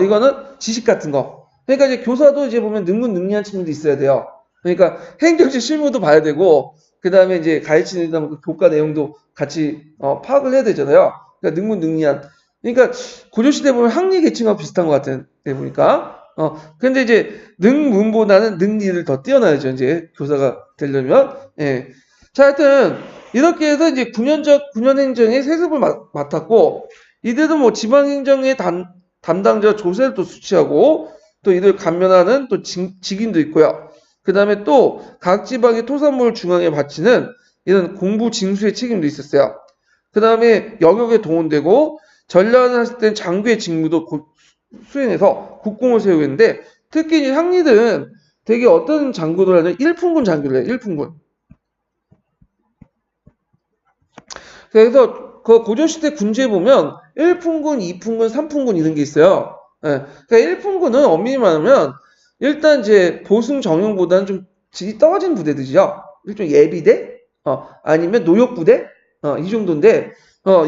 Speaker 1: 이거는 지식 같은 거. 그러니까 이제 교사도 이제 보면 능문, 능리한 친구도 있어야 돼요. 그러니까 행정실 실무도 봐야 되고 그 다음에 이제 가르치는 그 교과 내용도 같이 파악을 해야 되잖아요. 그러니까 능문능리한. 그러니까 고조시대 보면 학리 계층하고 비슷한 것 같은 데 보니까. 근데 이제 능문보다는 능리를 더 뛰어나야죠. 이제 교사가 되려면. 예. 자, 하여튼 이렇게 해서 이제 9년 행정의 세습을 맡았고 이들도 뭐 지방행정의 담당자 조세를 또 수취하고 또 이들 감면하는 또 직인도 있고요. 그 다음에 또 각 지방의 토산물을 중앙에 바치는 이런 공부 징수의 책임도 있었어요. 그 다음에 영역에 동원되고 전략을 했을 땐 장교의 직무도 수행해서 국공을 세우는데 특히 이제 향리들은 되게 어떤 장교를 하냐면 일품군 장교를 해요. 일품군. 그래서 그 고조시대 군주에 보면 1품군, 2품군, 3품군 이런 게 있어요. 예. 그러니까 1품군은 엄밀히 말하면 일단 이제 보승 정용보다는 좀 질이 떨어진 부대들이죠. 일종 예비대, 아니면 노역부대, 이 정도인데,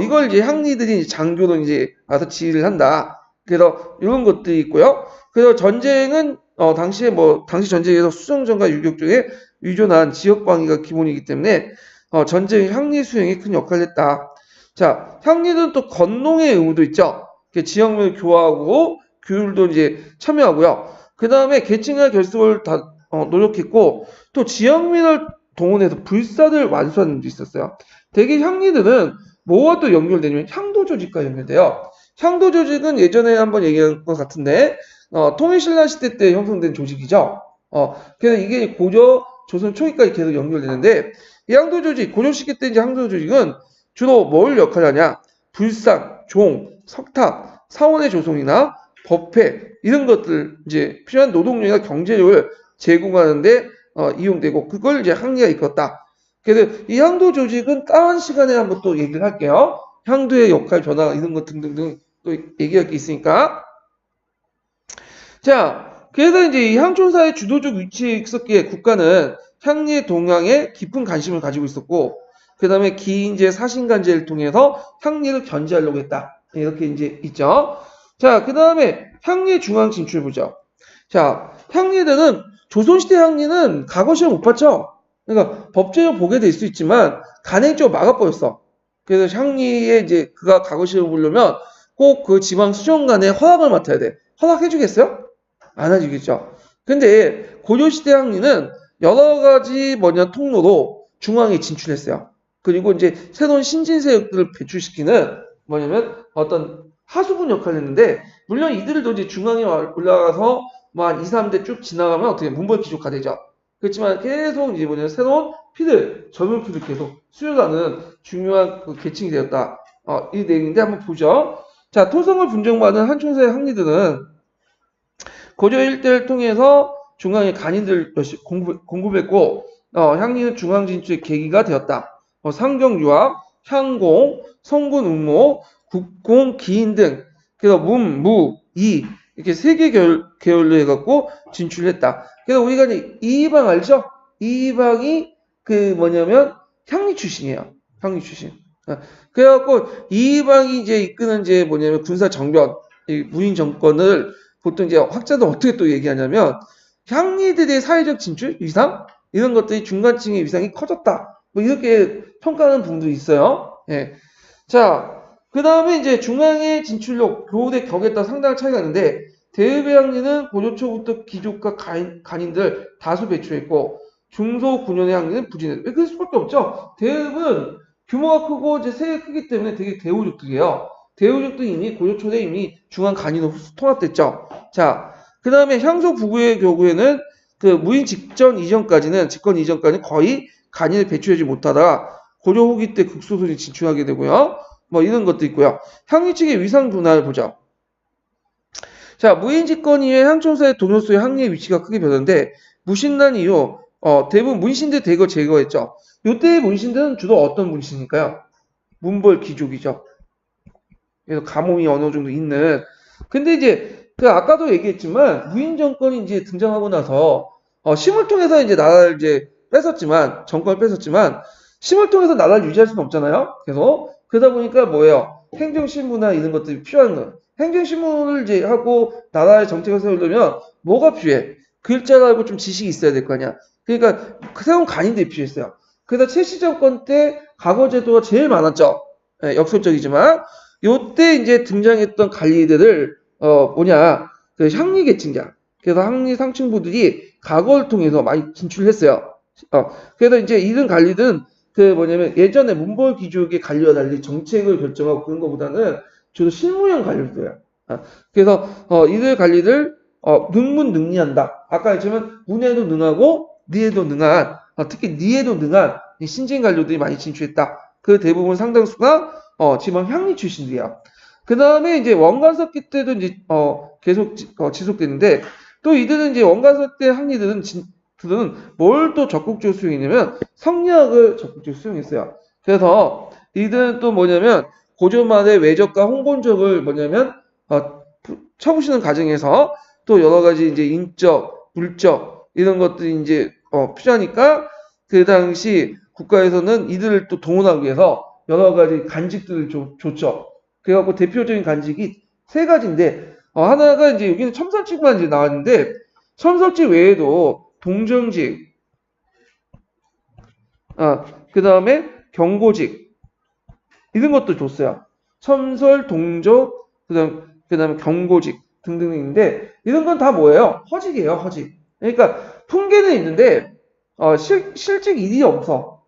Speaker 1: 이걸 이제 향리들이 장교로 이제 와서 지휘를 한다. 그래서 이런 것들이 있고요. 그래서 전쟁은 당시 전쟁에서 수정전과 유격 중에 유존한 지역 방위가 기본이기 때문에 전쟁 향리 수행에 큰 역할을 했다. 자, 향리는 또 건농의 의무도 있죠. 지역을 교화하고 교율도 이제 참여하고요. 그 다음에 계층과 결속을 다 노력했고 또 지역민을 동원해서 불사를 완수하는 일도 있었어요. 대개 향리들은 뭐와 또 연결되냐면 향도 조직과 연결돼요. 향도 조직은 예전에 한번 얘기한 것 같은데 통일신라 시대 때 형성된 조직이죠. 그래서 이게 고조 조선 초기까지 계속 연결되는데 이 향도 조직, 고조 시기 때 이제 향도 조직은 주로 뭘 역할하냐? 불상, 종, 석탑, 사원의 조성이나 법회 이런 것들 이제 필요한 노동력이나 경제력을 제공하는데 이용되고 그걸 이제 향리가 이끌었다. 그래서 이 향도 조직은 다른 시간에 한번 또 얘기를 할게요. 향도의 역할 변화 이런 것 등등등 또 얘기할 게 있으니까. 자, 그래서 이제 이 향촌사의 주도적 위치에 있었기에 국가는 향리의 동향에 깊은 관심을 가지고 있었고, 그 다음에 기인제 사신간제를 통해서 향리를 견제하려고 했다. 이렇게 이제 있죠. 자, 그 다음에 향리의 중앙 진출 보죠. 자, 향리들은 조선시대 향리는 과거 시험 못 봤죠. 그러니까 법제로 보게 될 수 있지만 간행적으로 막아버렸어. 그래서 향리의 이제 그가 과거 시험을 보려면 꼭 그 지방 수정관의 허락을 맡아야 돼. 허락해주겠어요? 안 해주겠죠. 근데 고려시대 향리는 여러 가지 통로로 중앙에 진출했어요. 그리고 이제 새로운 신진 세력들을 배출시키는 어떤 하수분 역할을 했는데 물론 이들도 이제 중앙에 올라가서 뭐 한 2, 3대 쭉 지나가면 어떻게 문벌귀족화 되죠. 그렇지만 계속 이제 새로운 피들, 젊은 피들 계속 수혈하는 중요한 그 계층이 되었다. 이 내용인데 한번 보죠. 자, 토성을 분정받은 한총사의 항리들은 고려 일대를 통해서 중앙의 간인들 공급했고 향리는 중앙 진출의 계기가 되었다. 상경유합, 향공, 성군 음모, 국공, 기인 등 그래서 문, 무, 이 이렇게 세 개 계열로 해갖고 진출했다. 그래서 우리가 이제 이방 알죠? 이방이 향리 출신이에요. 향리 출신. 그래갖고 이방이 이제 이끄는 군사 정변, 무인 정권을 보통 이제 학자들 어떻게 또 얘기하냐면 향리들의 사회적 진출 위상 이런 것들이 중간층의 위상이 커졌다. 뭐 이렇게 평가하는 분도 있어요. 예. 자, 그 다음에 이제 중앙의 진출력, 교대 격에 따라 상당한 차이가 있는데 대읍의 항리는 고조 초부터 귀족과 간인들 다수 배출했고 중소 9년의 항리는 부진했다. 왜 그럴 수밖에 없죠? 대읍은 규모가 크고 이제 세가 크기 때문에 되게 대우족들이에요. 대우족들이 이미 고조 초대 이미 중앙 간인으로 통합됐죠. 자, 그 다음에 향소 부부의 경우에는 그 무인 직전 이전까지는 집권 이전까지는 거의 간인을 배출하지 못하다가 고조 후기 때 극소순이 진출하게 되고요. 뭐 이런 것도 있고요. 향리 측의 위상 분할을 보죠. 자, 무인 집권 이후에 향촌사의 동요소의 항리의 위치가 크게 변했는데 무신난 이후 대부분 문신들 대거 제거했죠. 이때의 문신들은 주로 어떤 문신일까요? 문벌 귀족이죠. 그래서 가뭄이 어느 정도 있는. 근데 이제 그 아까도 얘기했지만 무인 정권이 이제 등장하고 나서 심을 통해서 이제 나라를 이제 뺏었지만 정권을 뺏었지만 심을 통해서 나라를 유지할 수는 없잖아요. 그래서 그러다 보니까 뭐예요? 행정신문이나 이런 것들이 필요한 거예요. 행정신문을 이제 하고 나라의 정책을 세우려면 뭐가 필요해? 글자를 알고 좀 지식이 있어야 될 거 아니야. 그러니까 새로운 간인들이 필요했어요. 그래서 최씨 정권 때 과거 제도가 제일 많았죠. 예, 역설적이지만 요때 이제 등장했던 관리들을 뭐냐 그 향리 계층자 그래서 향리 상층부들이 과거를 통해서 많이 진출했어요. 그래서 이제 이런 관리들은 그 뭐냐면 예전에 문벌 귀족의 관리와 달리 정책을 결정하고 그런 것보다는 주로 실무형 관리들이에요. 그래서 이들 관리들 능문능리한다. 아까 했지만 문에도 능하고 니에도 능한 특히 니에도 능한 신진 관료들이 많이 진출했다. 그 대부분 상당수가 지방 향리 출신들이야. 그 다음에 이제 원간섭기 때도 이제 계속 지속되는데 또 이들은 이제 원간섭 때 향리들은 뭘 또 적극적으로 수용했냐면 성리학을 적극적으로 수용했어요. 그래서 이들은 또 뭐냐면 고조말의 외적과 홍본적을 뭐냐면 쳐부시는 과정에서 또 여러 가지 이제 인적, 물적 이런 것들이 이제 필요하니까 그 당시 국가에서는 이들을 또 동원하기 위해서 여러 가지 간직들을 줬죠. 그래갖고 대표적인 간직이 세 가지인데 하나가 이제 여기는 첨설직만 이제 나왔는데 첨설직 외에도 동정직, 그 다음에 경고직 이런 것도 줬어요. 첨설, 동조, 그 다음에 경고직 등등인데 이런 건 다 뭐예요? 허직이에요, 허직. 그러니까 풍계는 있는데 실직 일이 없어.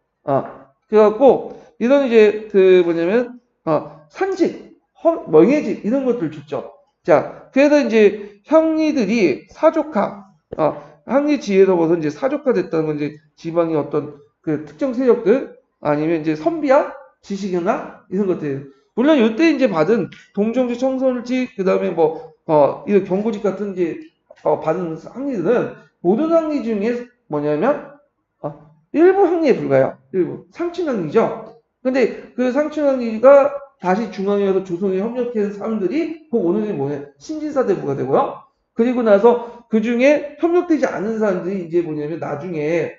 Speaker 1: 그래갖고 이런 이제 그 뭐냐면 산직, 명예직 이런 것들 줬죠. 자, 그래서 이제 향리들이 사족화, 향리 지혜로부터 이제 사족화됐다는 건 이제 지방의 어떤 그 특정 세력들 아니면 이제 선비야, 지식이나 이런 것들. 물론 이때 이제 받은 동정직, 청설직, 그 다음에 뭐 이런 경고직 같은 이제 받은 향리들은 모든 향리 중에 뭐냐면 일부 향리에 불과해요. 일부 상층향리죠. 근데 그 상층향리가 다시 중앙에 와서 조선에 협력한 사람들이 그 오늘이 뭐냐 신진사대부가 되고요. 그리고 나서 그 중에 협력되지 않은 사람들이 이제 뭐냐면 나중에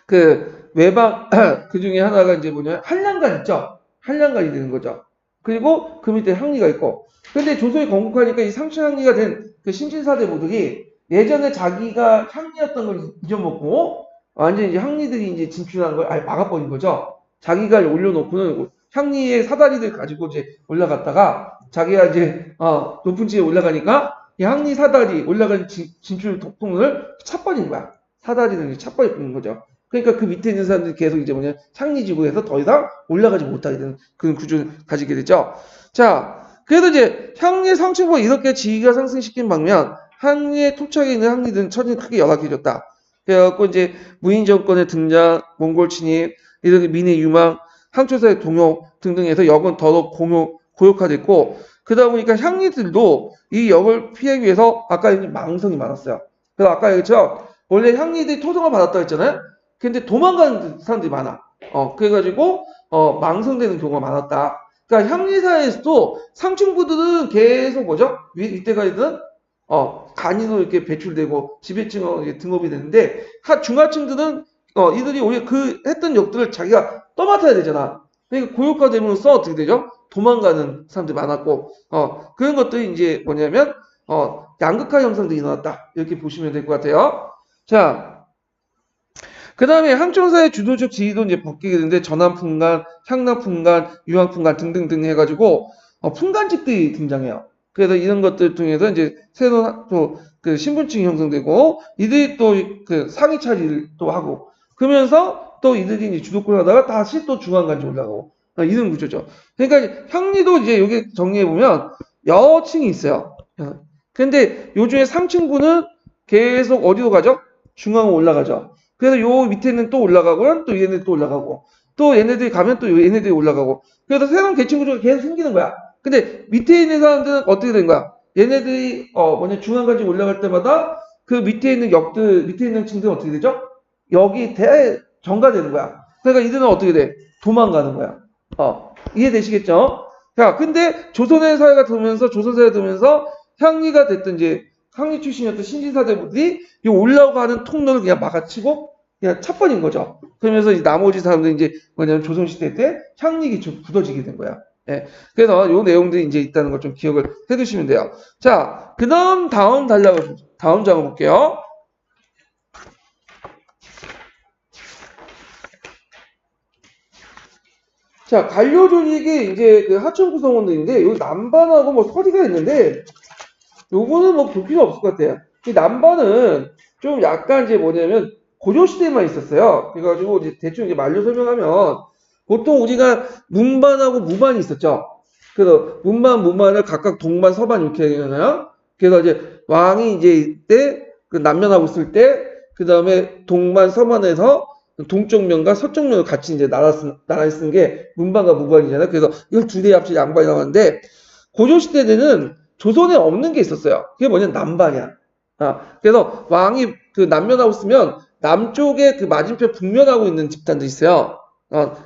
Speaker 1: 그 외방 그 중에 하나가 이제 뭐냐면 한량간 있죠. 한량간이 되는 거죠. 그리고 그 밑에 향리가 있고. 근데 조선이 건국하니까 이 상층향리가 된 그 신진사대부들이 예전에 자기가 향리였던 걸 잊어먹고 완전 이제 향리들이 이제 진출한 걸 아예 막아버린 거죠. 자기가 올려놓고는 향리의 사다리들 가지고 이제 올라갔다가 자기가 이제 높은 지에 올라가니까 이 향리 사다리 올라간 진출 통로를 차버린 거야. 사다리를 차버린 거죠. 그러니까 그 밑에 있는 사람들이 계속 이제 뭐냐 향리 지구에서 더 이상 올라가지 못하게 되는 그런 구조를 가지게 되죠. 자, 그래도 이제 향리의 상층부가 이렇게 지위가 상승시킨 방면 향리의 토착에 있는 향리들은 처지는 크게 열악해졌다. 그래갖고 이제 무인 정권의 등장, 몽골 침입, 이런 민의 유망, 향초사의 동요 등등해서 역은 더더욱 고욕화됐고 그러다 보니까 향리들도 이 역을 피하기 위해서 아까 망성이 많았어요. 그래서 아까 얘기했죠. 원래 향리들이 토성을 받았다고 했잖아요. 근데 도망가는 사람들이 많아. 그래가지고 망성되는 경우가 많았다. 그러니까 향리사에서도 상층부들은 계속 뭐죠? 이때까지는 간인으로 이렇게 배출되고 지배층으로 등업이 되는데 중하층들은 이들이 오히려 그 했던 역들을 자기가 떠맡아야 되잖아. 그러니까 고육화됨으로써 어떻게 되죠? 도망가는 사람들이 많았고 그런 것들이 이제 뭐냐면 양극화 현상들이 일어났다. 이렇게 보시면 될 것 같아요. 자, 그 다음에 항청사의 주도적 지위도 이제 바뀌게 되는데 전함풍간, 향락풍간, 유황풍간 등등등 해가지고 풍간직들이 등장해요. 그래서 이런 것들 통해서 이제 새로운 또 그 신분층이 형성되고 이들이 또 그 상위 차지를 또 하고 그러면서 또 이들이 이제 주도권을 하다가 다시 또 중앙까지 올라가고 이런 구조죠. 그러니까 형리도 이제 여기 정리해 보면 여러 층이 있어요. 근데 요 중에 상층부는 계속 어디로 가죠? 중앙으로 올라가죠. 그래서 요 밑에는 또 올라가고 또 얘네들 또 올라가고 또 얘네들이 가면 또 얘네들이 올라가고 그래서 새로운 계층 구조가 계속 생기는 거야. 근데 밑에 있는 사람들은 어떻게 된 거야? 얘네들이 중앙까지 올라갈 때마다 그 밑에 있는 역들 밑에 있는 층들은 어떻게 되죠? 여기 전가되는 거야. 그러니까 이들은 어떻게 돼? 도망가는 거야. 이해되시겠죠? 자, 근데 조선의 사회가 들면서 조선사회가 들면서 향리가 됐던 이제 향리 출신이었던 신진사대부들이 이 올라가는 통로를 그냥 막아치고 그냥 차버린 거죠. 그러면서 이 나머지 사람들이 이제 뭐냐면 조선시대 때 향리가 좀 굳어지게 된 거야. 예. 그래서 요 내용들이 이제 있다는 걸 좀 기억을 해 두시면 돼요. 자, 그 다음 다음 장을 볼게요. 자, 간료조직이 이제 그 하청 구성원들인데, 요 남반하고 뭐 서리가 있는데, 요거는 뭐 볼 필요 없을 것 같아요. 이 남반은 좀 약간 이제 뭐냐면, 고려시대만 있었어요. 그래가지고 이제 대충 이제 말로 설명하면, 보통 우리가 문반하고 무반이 있었죠. 그래서 문반, 무반을 각각 동반, 서반 이렇게 하잖아요. 그래서 이제 왕이 이제 이때 그 남면하고 있을 때, 그 다음에 동반, 서반에서 동쪽 면과 서쪽 면을 같이 이제 나란히 쓰는 게 문반과 무반이잖아요. 그래서 이걸 두 대 합쳐 양반이 나왔는데 고조시대 때는 조선에 없는 게 있었어요. 그게 뭐냐면 남반이야. 그래서 왕이 그 남면하고 있으면 남쪽에 그 맞은편 북면하고 있는 집단도 있어요.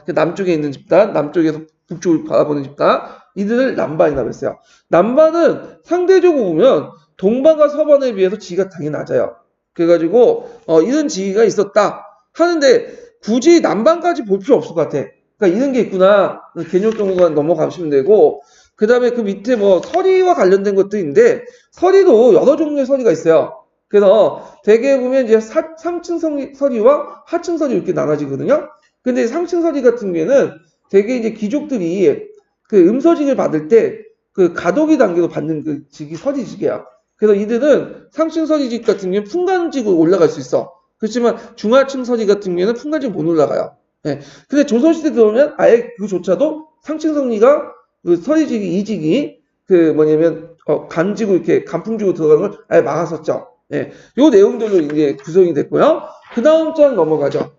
Speaker 1: 그 남쪽에 있는 집단, 남쪽에서 북쪽을 바라보는 집단, 이들을 남반이라고 했어요. 남반은 상대적으로 보면 동반과 서반에 비해서 지위가 당연히 낮아요. 그래가지고 이런 지위가 있었다 하는데 굳이 남반까지 볼 필요 없을 것 같아. 그러니까 이런 게 있구나. 개념 정도가 넘어가시면 되고 그 다음에 그 밑에 뭐 서리와 관련된 것도 있는데 서리도 여러 종류의 서리가 있어요. 그래서 대개 보면 이제 상층 서리와 하층 서리 이렇게 나눠지거든요. 근데 상층 서리 같은 경우에는 대개 이제 귀족들이 그 음서직을 받을 때 그 가덕이 단계로 받는 그 직이 서리직이에요. 그래서 이들은 상층 서리직 같은 경우는 풍간직으로 올라갈 수 있어. 그렇지만 중하층 서리 같은 경우에는 풍간직 못 올라가요. 예. 근데 조선시대 들어오면 아예 그조차도 상층 서리가 그 서리직이 이직이 그 뭐냐면 간직으로 이렇게 간풍직으로 들어가는 걸 아예 막았었죠. 예. 요 내용들로 이제 구성이 됐고요. 그 다음 장 넘어가죠.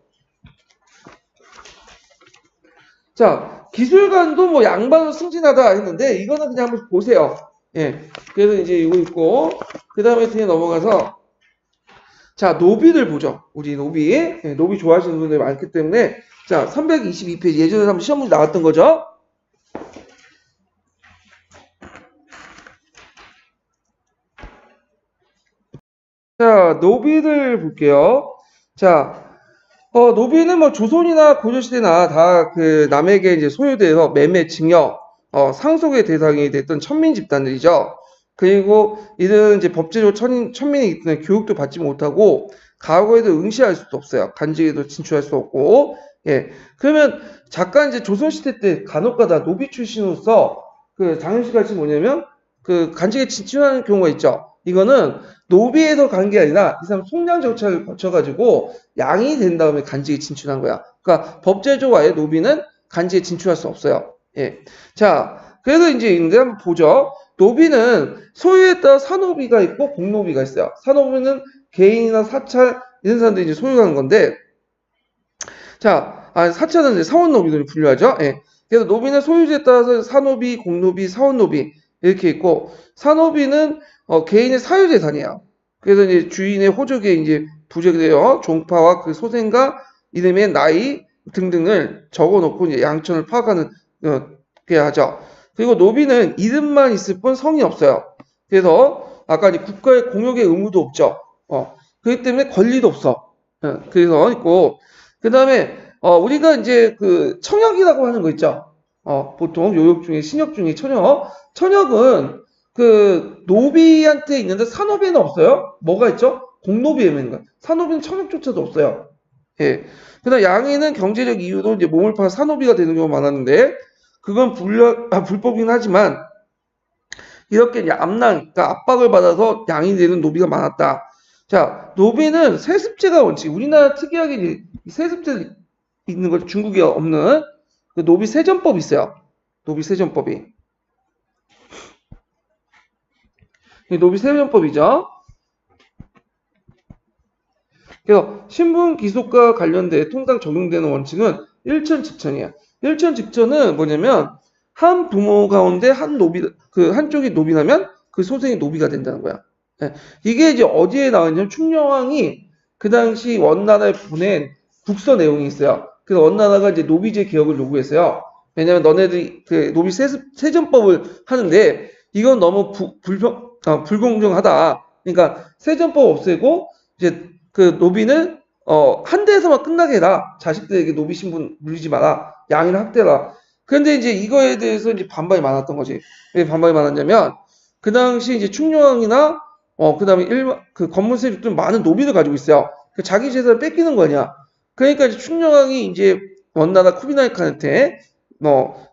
Speaker 1: 자, 기술관도 뭐 양반으로 승진하다 했는데 이거는 그냥 한번 보세요. 예. 그래서 이제 이거 있고 그 다음에 뒤에 넘어가서 자, 노비를 보죠. 우리 노비. 예, 노비 좋아하시는 분들이 많기 때문에 자, 322페이지 예전에 한번 시험 문제 나왔던 거죠. 자, 노비를 볼게요. 자, 노비는 뭐 조선이나 고려시대나 다 그 남에게 이제 소유돼서 매매, 징역, 상속의 대상이 됐던 천민 집단들이죠. 그리고 이들은 이제 법제로 천민이기 때문에 교육도 받지 못하고 과거에도 응시할 수도 없어요. 간직에도 진출할 수 없고. 예. 그러면 잠깐 이제 조선시대 때 간혹가다 노비 출신으로서 그 장현식 같이 뭐냐면 그 간직에 진출하는 경우가 있죠. 이거는 노비에서 간 게 아니라 이 사람 속량 절차를 거쳐가지고 양이 된 다음에 간직에 진출한 거야. 그러니까 법제조와의 노비는 간직에 진출할 수 없어요. 예. 자, 그래서 이제 한번 보죠. 노비는 소유에 따라 사노비가 있고 공노비가 있어요. 사노비는 개인이나 사찰 이런 사람들이 이제 소유하는 건데, 자, 사찰은 이제 사원노비로 분류하죠. 예. 그래서 노비는 소유지에 따라서 사노비, 공노비, 사원노비 이렇게 있고, 사노비는 개인의 사유재산이에요. 그래서 이제 주인의 호적에 이제 부적되어 종파와 그 소생과 이름의 나이 등등을 적어놓고 이제 양천을 파악하는 게 하죠. 그리고 노비는 이름만 있을 뿐 성이 없어요. 그래서 아까 이제 국가의 공역의 의무도 없죠. 그렇기 때문에 권리도 없어. 그래서 있고 그 다음에 우리가 이제 그 청역이라고 하는 거 있죠. 보통 요역 중에 신역 중에 천역은 그 노비한테 있는데 산노비에는 없어요. 뭐가 있죠? 공노비에만 있는 거야. 산노비는 천역조차도 없어요. 예. 그다음 양이는 경제적 이유로 이제 몸을 팔아 산노비가 되는 경우가 많았는데 그건 불법이긴 하지만 이렇게 이제 그러니까 압박을 받아서 양이 되는 노비가 많았다. 자, 노비는 세습제가 원칙. 우리나라 특이하게 이제 세습제 있는 거 중국에 없는 그 노비 세전법이 있어요. 노비 세전법이. 노비 세전법이죠. 그래서 신분 기속과 관련돼 통상 적용되는 원칙은 일천직천이에요. 일천직천은 뭐냐면 한 부모 가운데 한 노비 그 한쪽이 노비라면 그 소생이 노비가 된다는 거야. 예. 이게 이제 어디에 나왔냐면 충녕왕이 그 당시 원나라에 보낸 국서 내용이 있어요. 그래서 원나라가 이제 노비제 개혁을 요구했어요. 왜냐면 너네들이 그 노비 세전법을 하는데 이건 너무 불공정하다. 그러니까 세전법 없애고 이제 그 노비는 한 대에서만 끝나게 해라. 자식들에게 노비 신분 물리지 마라. 양이나 학대라. 그런데 이제 이거에 대해서 이제 반발이 많았던 거지. 왜 반발이 많았냐면 그 당시 이제 충녕왕이나 그다음에 그 건물세족들은 많은 노비를 가지고 있어요. 그 자기 재산을 뺏기는 거냐. 그러니까 이제 충녕왕이 이제 원나라 쿠비나이 칸한테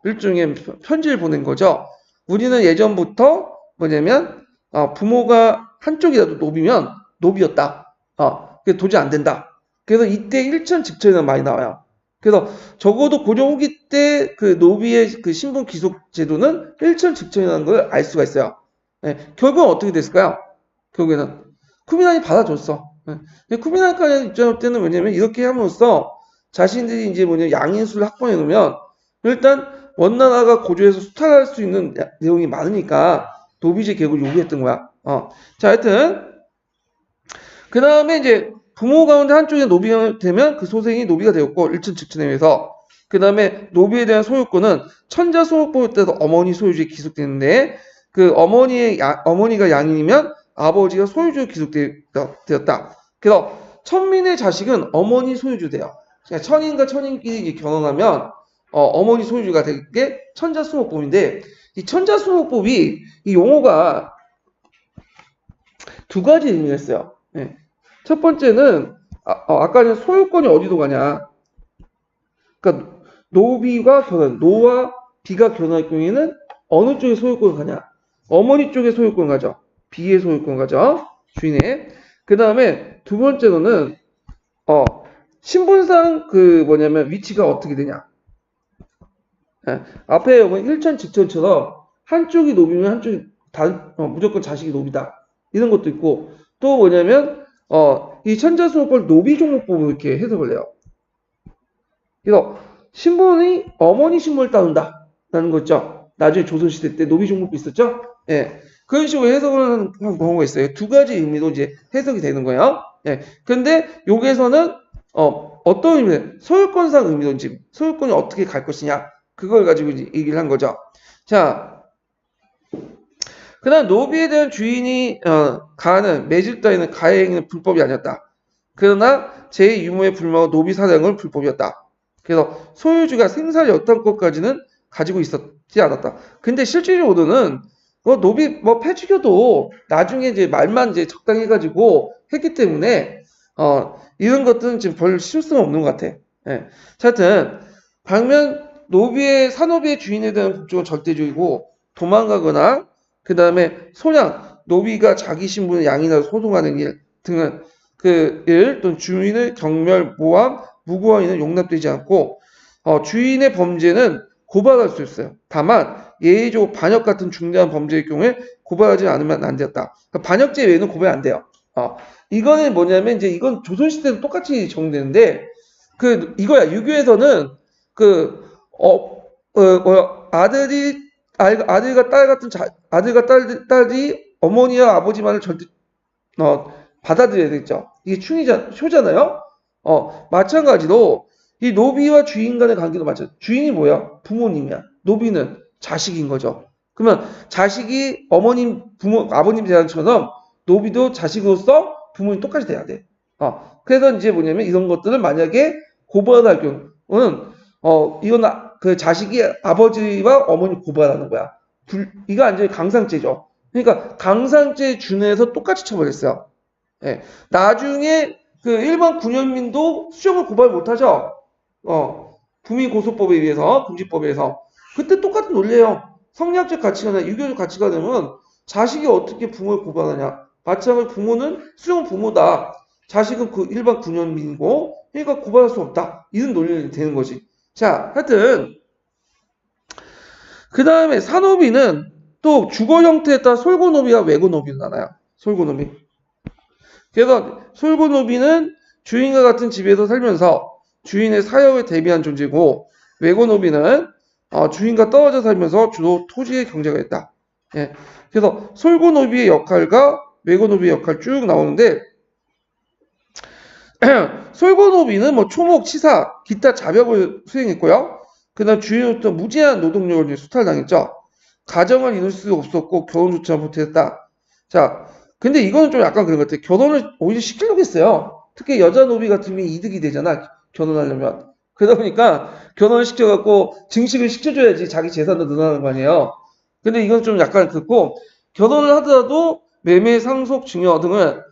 Speaker 1: 일종의 편지를 보낸 거죠. 우리는 예전부터 뭐냐면 부모가 한쪽이라도 노비면 노비였다. 그게 도저히 안 된다. 그래서 이때 일천직천이 많이 나와요. 그래서 적어도 고종 후기 때 그 노비의 그 신분 귀속 제도는 일천직천이라는 걸 알 수가 있어요. 예, 결국은 어떻게 됐을까요? 결국에는 쿠비나이 받아줬어. 예. 쿠비나이 칸의 입장 때는 왜냐면 이렇게 함으로써 자신들이 이제 양인수를 확보해 놓으면 일단 원나라가 고조해서 수탈할 수 있는 내용이 많으니까 노비제 개혁을 요구했던 거야. 자, 하여튼 그 다음에 이제 부모 가운데 한쪽에 노비가 되면 그 소생이 노비가 되었고 일천직천에 의해서 그 다음에 노비에 대한 소유권은 천자 소유법에 따라서 어머니 소유주에 기속되는데 그 어머니가 양인이면 아버지가 소유주에 기속되었다. 그래서 천민의 자식은 어머니 소유주 돼요. 그러니까 천인과 천인끼리 이제 결혼하면 어머니 소유주가 되는 게 천자수목법인데 이 천자수목법이 이 용어가 두 가지 의미가 있어요. 네. 첫 번째는 아까 는 소유권이 어디로 가냐. 그러니까 노비와 결혼, 노와 비가 결혼할 경우에는 어느 쪽에 소유권을 가냐. 어머니 쪽에 소유권 가죠. 비의 소유권 가죠. 주인의. 그 다음에 두 번째로는 신분상 그 뭐냐면 위치가 어떻게 되냐. 앞에 보면 일천직천처럼 한쪽이 노비면 한쪽이 무조건 자식이 노비다. 이런 것도 있고 또 뭐냐면 이 천자수목법을 노비종목법으로 이렇게 해석을 해요. 그래서 신분이 어머니 신분을 따른다 라는 거 있죠. 나중에 조선시대 때 노비종목도 있었죠. 예. 그런 식으로 해석을 하는 경우가 있어요. 두 가지 의미로 이제 해석이 되는 거예요. 예. 근데 여기에서는 어떤 의미, 소유권상 의미로 이제 소유권이 어떻게 갈 것이냐 그걸 가지고 이제 얘기를 한 거죠. 자, 그다음 노비에 대한 주인이 가하는 매질 따위는 가해 행위는 불법이 아니었다. 그러나 제2유무의 불망과 노비 사냥은 불법이었다. 그래서 소유주가 생사를 엿단 것까지는 가지고 있었지 않았다. 근데 실질적으로는 노비 패 죽여도 나중에 이제 말만 이제 적당히 해가지고 했기 때문에 이런 것들은 지금 별 실수는 없는 것 같아. 예. 하여튼 반면 노비의 산노비의 주인에 대한 걱정은 절대적이고 도망가거나 그 다음에 소량 노비가 자기 신분의 양이나 소송하는 일 등은 그 일 또는 주인의 경멸, 모함, 무고함에는 용납되지 않고 주인의 범죄는 고발할 수 있어요. 다만 예의적 반역 같은 중대한 범죄의 경우에 고발하지 않으면 안 되었다. 그러니까 반역죄 외에는 고발 안 돼요. 이거는 뭐냐면 이제 이건 조선시대도 똑같이 적용되는데 그 이거야. 유교에서는 아들과 딸 같은 아들과 딸이 어머니와 아버지만을 절대 받아들여야 되겠죠. 이게 효잖아요. 마찬가지로 이 노비와 주인 간의 관계도 마찬가지. 주인이 뭐야? 부모님이야. 노비는 자식인 거죠. 그러면 자식이 아버님 대상처럼 노비도 자식으로서 부모님 똑같이 돼야 돼. 그래서 이제 뭐냐면 이런 것들을 만약에 고발할 경우는 이건 그 자식이 아버지와 어머니 고발하는 거야. 이거 완전히 강상죄죠. 그러니까 강상죄 준해서 똑같이 처벌했어요. 예. 나중에 그 일반 군현민도 수령을 고발 못하죠. 부민고소법에 의해서 금지법에 의해서 그때 똑같은 논리예요. 성리학적 가치관이나 유교적 가치관이면 자식이 어떻게 부모를 고발하냐. 마찬가지로 부모는 수용 부모다. 자식은 그 일반 군현민이고 그러니까 고발할 수 없다. 이런 논리가 되는 거지. 자, 하여튼 그 다음에 산호비는 또 주거 형태에 따라 솔고노비와 외고노비로 나눠요. 솔고노비. 그래서 솔고노비는 주인과 같은 집에서 살면서 주인의 사역을 대비한 존재고 외고노비는 주인과 떨어져 살면서 주로 토지의 경제가 있다. 예. 그래서 솔고노비의 역할과 외고노비의 역할 쭉 나오는데 솔고노비는 뭐 초목, 치사, 기타 자벽을 수행했고요. 그 다음 주인으로부터 무제한 노동력을 수탈당했죠. 가정을 이룰 수 없었고 결혼조차 못했다. 자, 근데 이거는 좀 약간 그런 것 같아요. 결혼을 오히려 시키려고 했어요. 특히 여자 노비 같은 경우에 이득이 되잖아. 결혼하려면. 그러다 보니까 결혼을 시켜갖고 증식을 시켜줘야지 자기 재산도 늘어나는 거 아니에요. 근데 이건 좀 약간 그렇고 결혼을 하더라도 매매, 상속, 증여 등을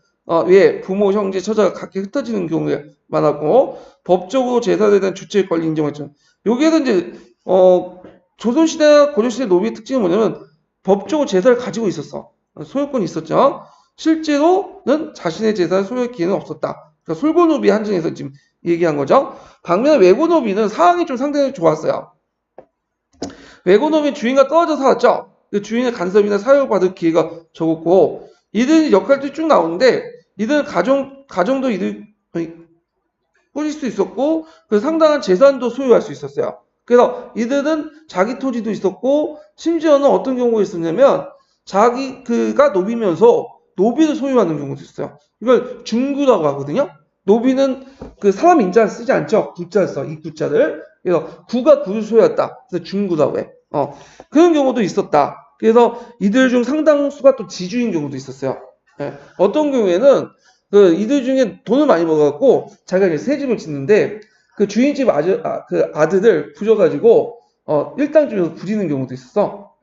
Speaker 1: 부모, 형제, 처자가 각기 흩어지는 경우가 많았고 법적으로 재산에 대한 주체의 권리 인정했죠. 여기에서 이제 조선시대나 고려시대 노비의 특징은 뭐냐면 법적으로 재산을 가지고 있었어. 소유권이 있었죠. 실제로는 자신의 재산을 소유할 기회는 없었다. 그러니까 솔고노비 한정에서 지금 얘기한 거죠. 반면에 외고노비는 상황이 좀 상당히 좋았어요. 외고노비는 주인과 떨어져 살았죠. 주인의 간섭이나 사육을 받을 기회가 적었고 이들 역할들이 쭉 나오는데 이들은 가정도 이들 꾸릴 수 있었고 그 상당한 재산도 소유할 수 있었어요. 그래서 이들은 자기 토지도 있었고 심지어는 어떤 경우가 있었냐면 그가 노비면서 노비를 소유하는 경우도 있어요. 이걸 중구라고 하거든요. 노비는 그 사람 인자를 쓰지 않죠. 구자를 써. 이 구자를. 그래서 구가 구를 소유했다. 그래서 중구라고 해. 그런 경우도 있었다. 그래서 이들 중 상당수가 또 지주인 경우도 있었어요. 예. 어떤 경우에는 그 이들 중에 돈을 많이 벌어갖고 자기가 이제 새 집을 짓는데 그 주인집 그 아들을 부셔가지고 일당 주면서 부리는 경우도 있었어.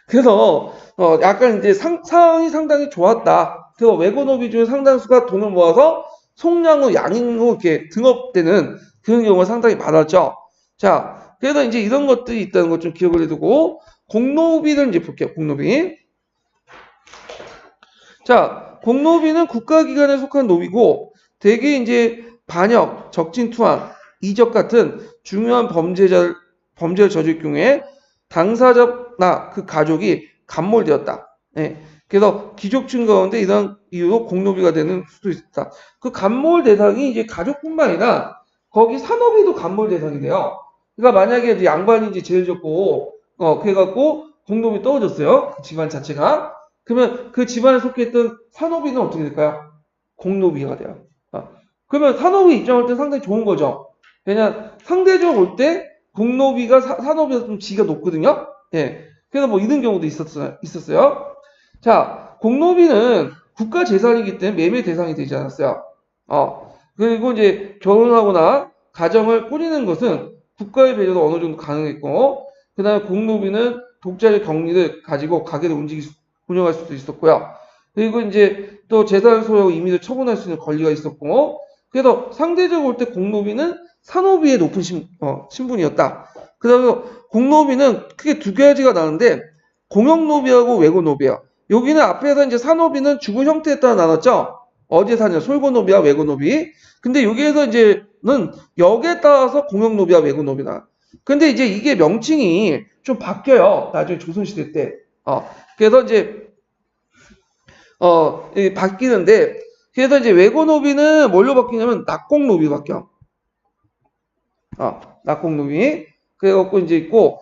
Speaker 1: 그래서 약간 이제 상황이 상당히 좋았다. 그래서 외고노비 중에 상당수가 돈을 모아서 속량후 양인후 이렇게 등업되는 그런 경우가 상당히 많았죠. 자, 그래서 이제 이런 것들이 있다는 것 좀 기억을 해두고 공노비를 이제 볼게요. 공노비. 자, 공노비는 국가기관에 속한 노비고 대개 이제 반역, 적진투항, 이적 같은 중요한 범죄를 저질 경우에 당사자나 그 가족이 감몰되었다. 예. 그래서 귀족층 가운데 이런 이유로 공노비가 되는 수도 있다. 그 감몰 대상이 이제 가족뿐만 아니라 거기 산업이도 감몰 대상이 돼요. 그러니까 만약에 이제 양반이 이제 제일 적고 그래갖고 공노비 떨어졌어요. 그 집안 자체가. 그러면 그 집안에 속했던 산업이는 어떻게 될까요? 공노비가 돼요. 그러면 산업이 입장할 때 상당히 좋은 거죠. 왜냐 상대적으로 올 때 공노비가 산업에서 좀 지가 높거든요. 예. 그래서 뭐 이런 경우도 있었어요. 자, 공노비는 국가 재산이기 때문에 매매 대상이 되지 않았어요. 그리고 이제 결혼하거나 가정을 꾸리는 것은 국가의 배려도 어느 정도 가능했고, 그 다음에 공노비는 독자의 경리를 가지고 가게를 운영할 수도 있었고요. 그리고 이제 또 재산 소유하고 임의를 처분할 수 있는 권리가 있었고, 그래서 상대적으로 볼 때 공노비는 산호비의 높은 신분이었다. 그래서 공노비는 크게 두 가지가 나는데 공영노비하고 외고노비예요. 여기는 앞에서 이제 산호비는 주거 형태에 따라 나눴죠. 어디에 사냐 솔고노비와 외고노비. 근데 여기에서 이제는 역에 따라서 공영노비와 외고노비나. 근데 이제 이게 명칭이 좀 바뀌어요. 나중에 조선시대 때. 그래서 이제 바뀌는데 그래서 이제 외고노비는 뭘로 바뀌냐면 낙공노비 바뀌어. 낙공노비. 그래갖고 이제 있고,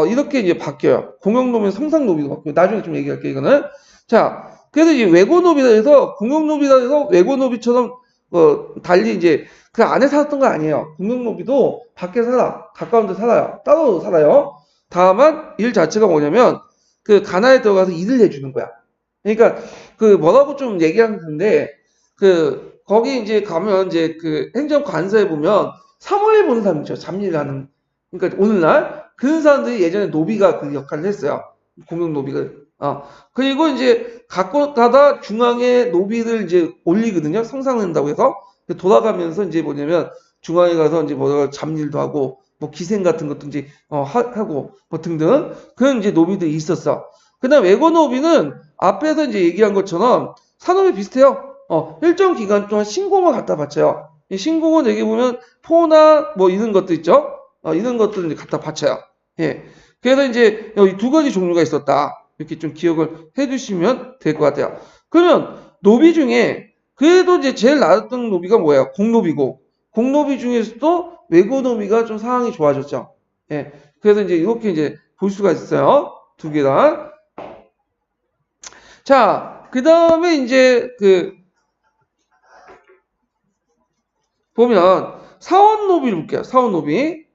Speaker 1: 이렇게 이제 바뀌어요. 공영노비는 성상노비도 바뀌고, 나중에 좀 얘기할게요, 이거는. 자, 그래서 이제 외고노비다 해서, 공영노비다 해서 외고노비처럼, 달리 이제, 그 안에 살았던 거 아니에요. 공영노비도 밖에 살아. 가까운 데 살아요. 따로 살아요. 다만, 일 자체가 뭐냐면, 그 가나에 들어가서 일을 해주는 거야. 그러니까, 뭐라고 좀 얘기하는데, 거기 이제 가면 이제 행정관서에 보면, 사무엘 보는 사람 있죠. 잡일을 하는. 그러니까 오늘날 그런 사람들이 예전에 노비가 그 역할을 했어요. 공영 노비가. 그리고 이제 갖고 가다 중앙에 노비를 이제 올리거든요. 성상낸다고 해서 돌아가면서 이제 뭐냐면 중앙에 가서 이제 뭐가 잡일도 하고 뭐 기생 같은 것도 이제 하고 뭐 등등 그런 이제 노비들이 있었어. 그다음 외고 노비는 앞에서 이제 얘기한 것처럼 산업이 비슷해요. 일정 기간 동안 신공을 갖다 바쳐요. 이 신공은 여기 보면 포나 뭐 이런 것도 있죠. 이런 것들을 이제 갖다 바쳐요. 예. 그래서 이제 여기 두 가지 종류가 있었다. 이렇게 좀 기억을 해두시면 될 것 같아요. 그러면 노비 중에 그래도 이제 제일 나았던 노비가 뭐예요? 공노비고 공노비 중에서도 외고 노비가 좀 상황이 좋아졌죠. 예. 그래서 이제 이렇게 이제 볼 수가 있어요. 두 개 다. 자, 그 다음에 이제 보면 사원노비를 볼게요. 사원노비.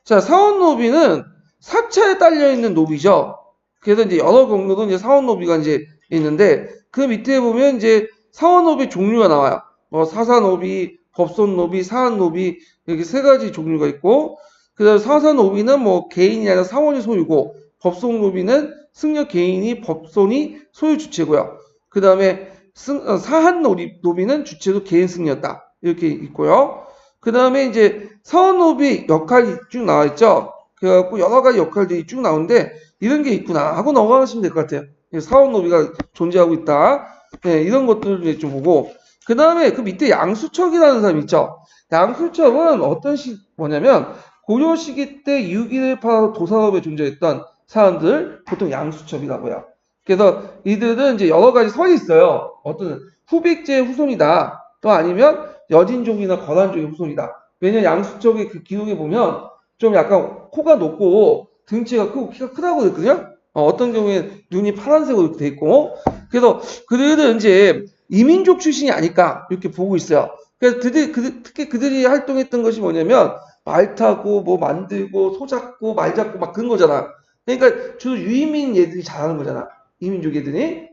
Speaker 1: 자, 사원노비는 사차에 딸려있는 노비죠. 그래서 이제 여러 경로도 이제 사원노비가 이제 있는데, 그 밑에 보면 이제 사원노비 종류가 나와요. 뭐, 사사노비, 법손노비, 사한노비, 이렇게 세 가지 종류가 있고, 그 다음에 사사노비는 뭐, 개인이 아니라 사원이 소유고, 법손노비는 승려 개인이 법손이 소유 주체고요. 그 다음에 사한노비는 주체도 개인 승려였다. 이렇게 있고요. 그 다음에 이제 사원노비 역할이 쭉 나와 있죠. 그래갖고 여러 가지 역할들이 쭉 나오는데 이런 게 있구나 하고 넘어가시면 될 것 같아요. 사원노비가 존재하고 있다. 네, 이런 것들을 좀 보고 그 다음에 그 밑에 양수척이라는 사람이 있죠. 양수척은 어떤 뭐냐면 고려 시기 때 유기를 팔아 도산업에 존재했던 사람들 보통 양수척이라고 해요. 그래서 이들은 이제 여러 가지 설이 있어요. 어떤 후백제의 후손이다. 또 아니면 여진족이나 거란족의 후손이다. 왜냐면 양수척의 그 기록에 보면 좀 약간 코가 높고 등치가 크고 키가 크다고 그랬거든요. 어떤 경우에 눈이 파란색으로 돼 있고 그래서 그들은 이제 이민족 출신이 아닐까 이렇게 보고 있어요. 그래서 특히 그들이 활동했던 것이 뭐냐면 말 타고 뭐 만들고 소 잡고 말 잡고 막 그런 거잖아. 그러니까 주로 유이민 얘들이 잘하는 거잖아. 이민족 애들이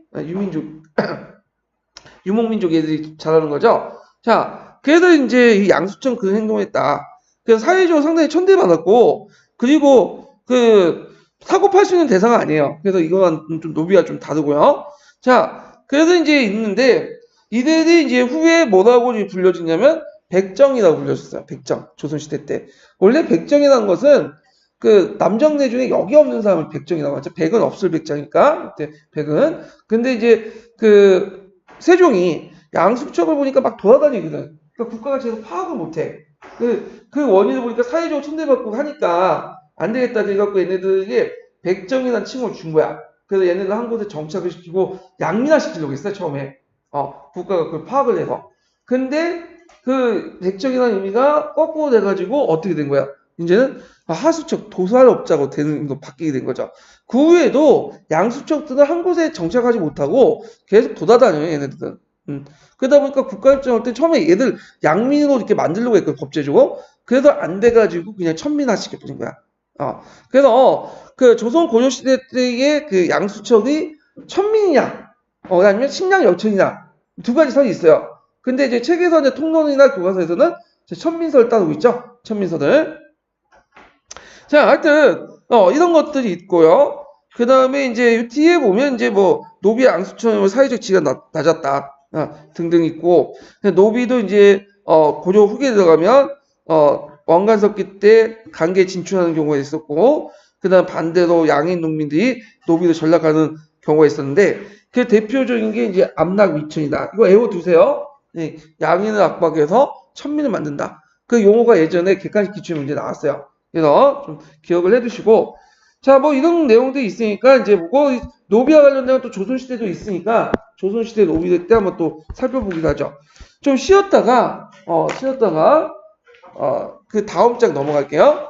Speaker 1: 유목민족 애들이 잘하는 거죠. 자, 그래서 이제 이 양수청 그 행동을 했다. 그래서 사회적으로 상당히 천대받았고, 그리고 사고 팔 수 있는 대상은 아니에요. 그래서 이거는 좀 노비와 좀 다르고요. 자, 그래서 이제 있는데, 이들이 이제 후에 뭐라고 불려지냐면, 백정이라고 불려졌어요. 백정. 조선시대 때. 원래 백정이라는 것은, 남정네 중에 여기 없는 사람을 백정이라고 하죠. 백은 없을 백정이니까. 백은. 근데 이제, 세종이 양수척을 보니까 막 돌아다니거든. 그러니까 국가가 계속 파악을 못해. 그 원인을 보니까 사회적으로 천대받고 하니까 안 되겠다 해갖고 얘네들에게 백정이라는 칭호를 준 거야. 그래서 얘네들 한 곳에 정착을 시키고 양민화시키려고 했어요, 처음에. 국가가 그걸 파악을 해서. 근데 그 백정이라는 의미가 거꾸로 돼가지고 어떻게 된 거야? 이제는 하수척, 도살업자로 되는 거 바뀌게 된 거죠. 그 후에도 양수척들은 한 곳에 정착하지 못하고 계속 돌아다녀요, 얘네들은. 그러다 보니까 국가 입장할 때 처음에 얘들 양민으로 이렇게 만들려고 했거든, 법제적으로. 그래서 안 돼가지고 그냥 천민화 시켜버린 거야. 그래서 조선 고려시대 때의 그 양수척이 천민이냐, 아니면 식량 열천이냐, 두 가지 설이 있어요. 근데 이제 책에서 이제 통론이나 교과서에서는 천민설 따르고 있죠. 천민설을. 자, 하여튼, 이런 것들이 있고요. 그 다음에 이제 뒤에 보면 이제 뭐, 노비 양수천의 사회적 지위가 낮았다. 등등 있고, 노비도 이제, 고려 후기에 들어가면, 왕관석기 때 강계에 진출하는 경우가 있었고, 그 다음 반대로 양인 농민들이 노비로 전락하는 경우가 있었는데, 그 대표적인 게 이제 암락위천이다. 이거 외워두세요. 네, 양인을 압박해서 천민을 만든다. 그 용어가 예전에 객관식 기출 문제 나왔어요. 그래서 좀 기억을 해두시고, 자, 뭐 이런 내용들이 있으니까 이제 보고, 노비와 관련된 또 조선시대도 있으니까, 조선시대 노비들 때 한번 또 살펴보기로 하죠. 좀 쉬었다가, 그 다음 장 넘어갈게요.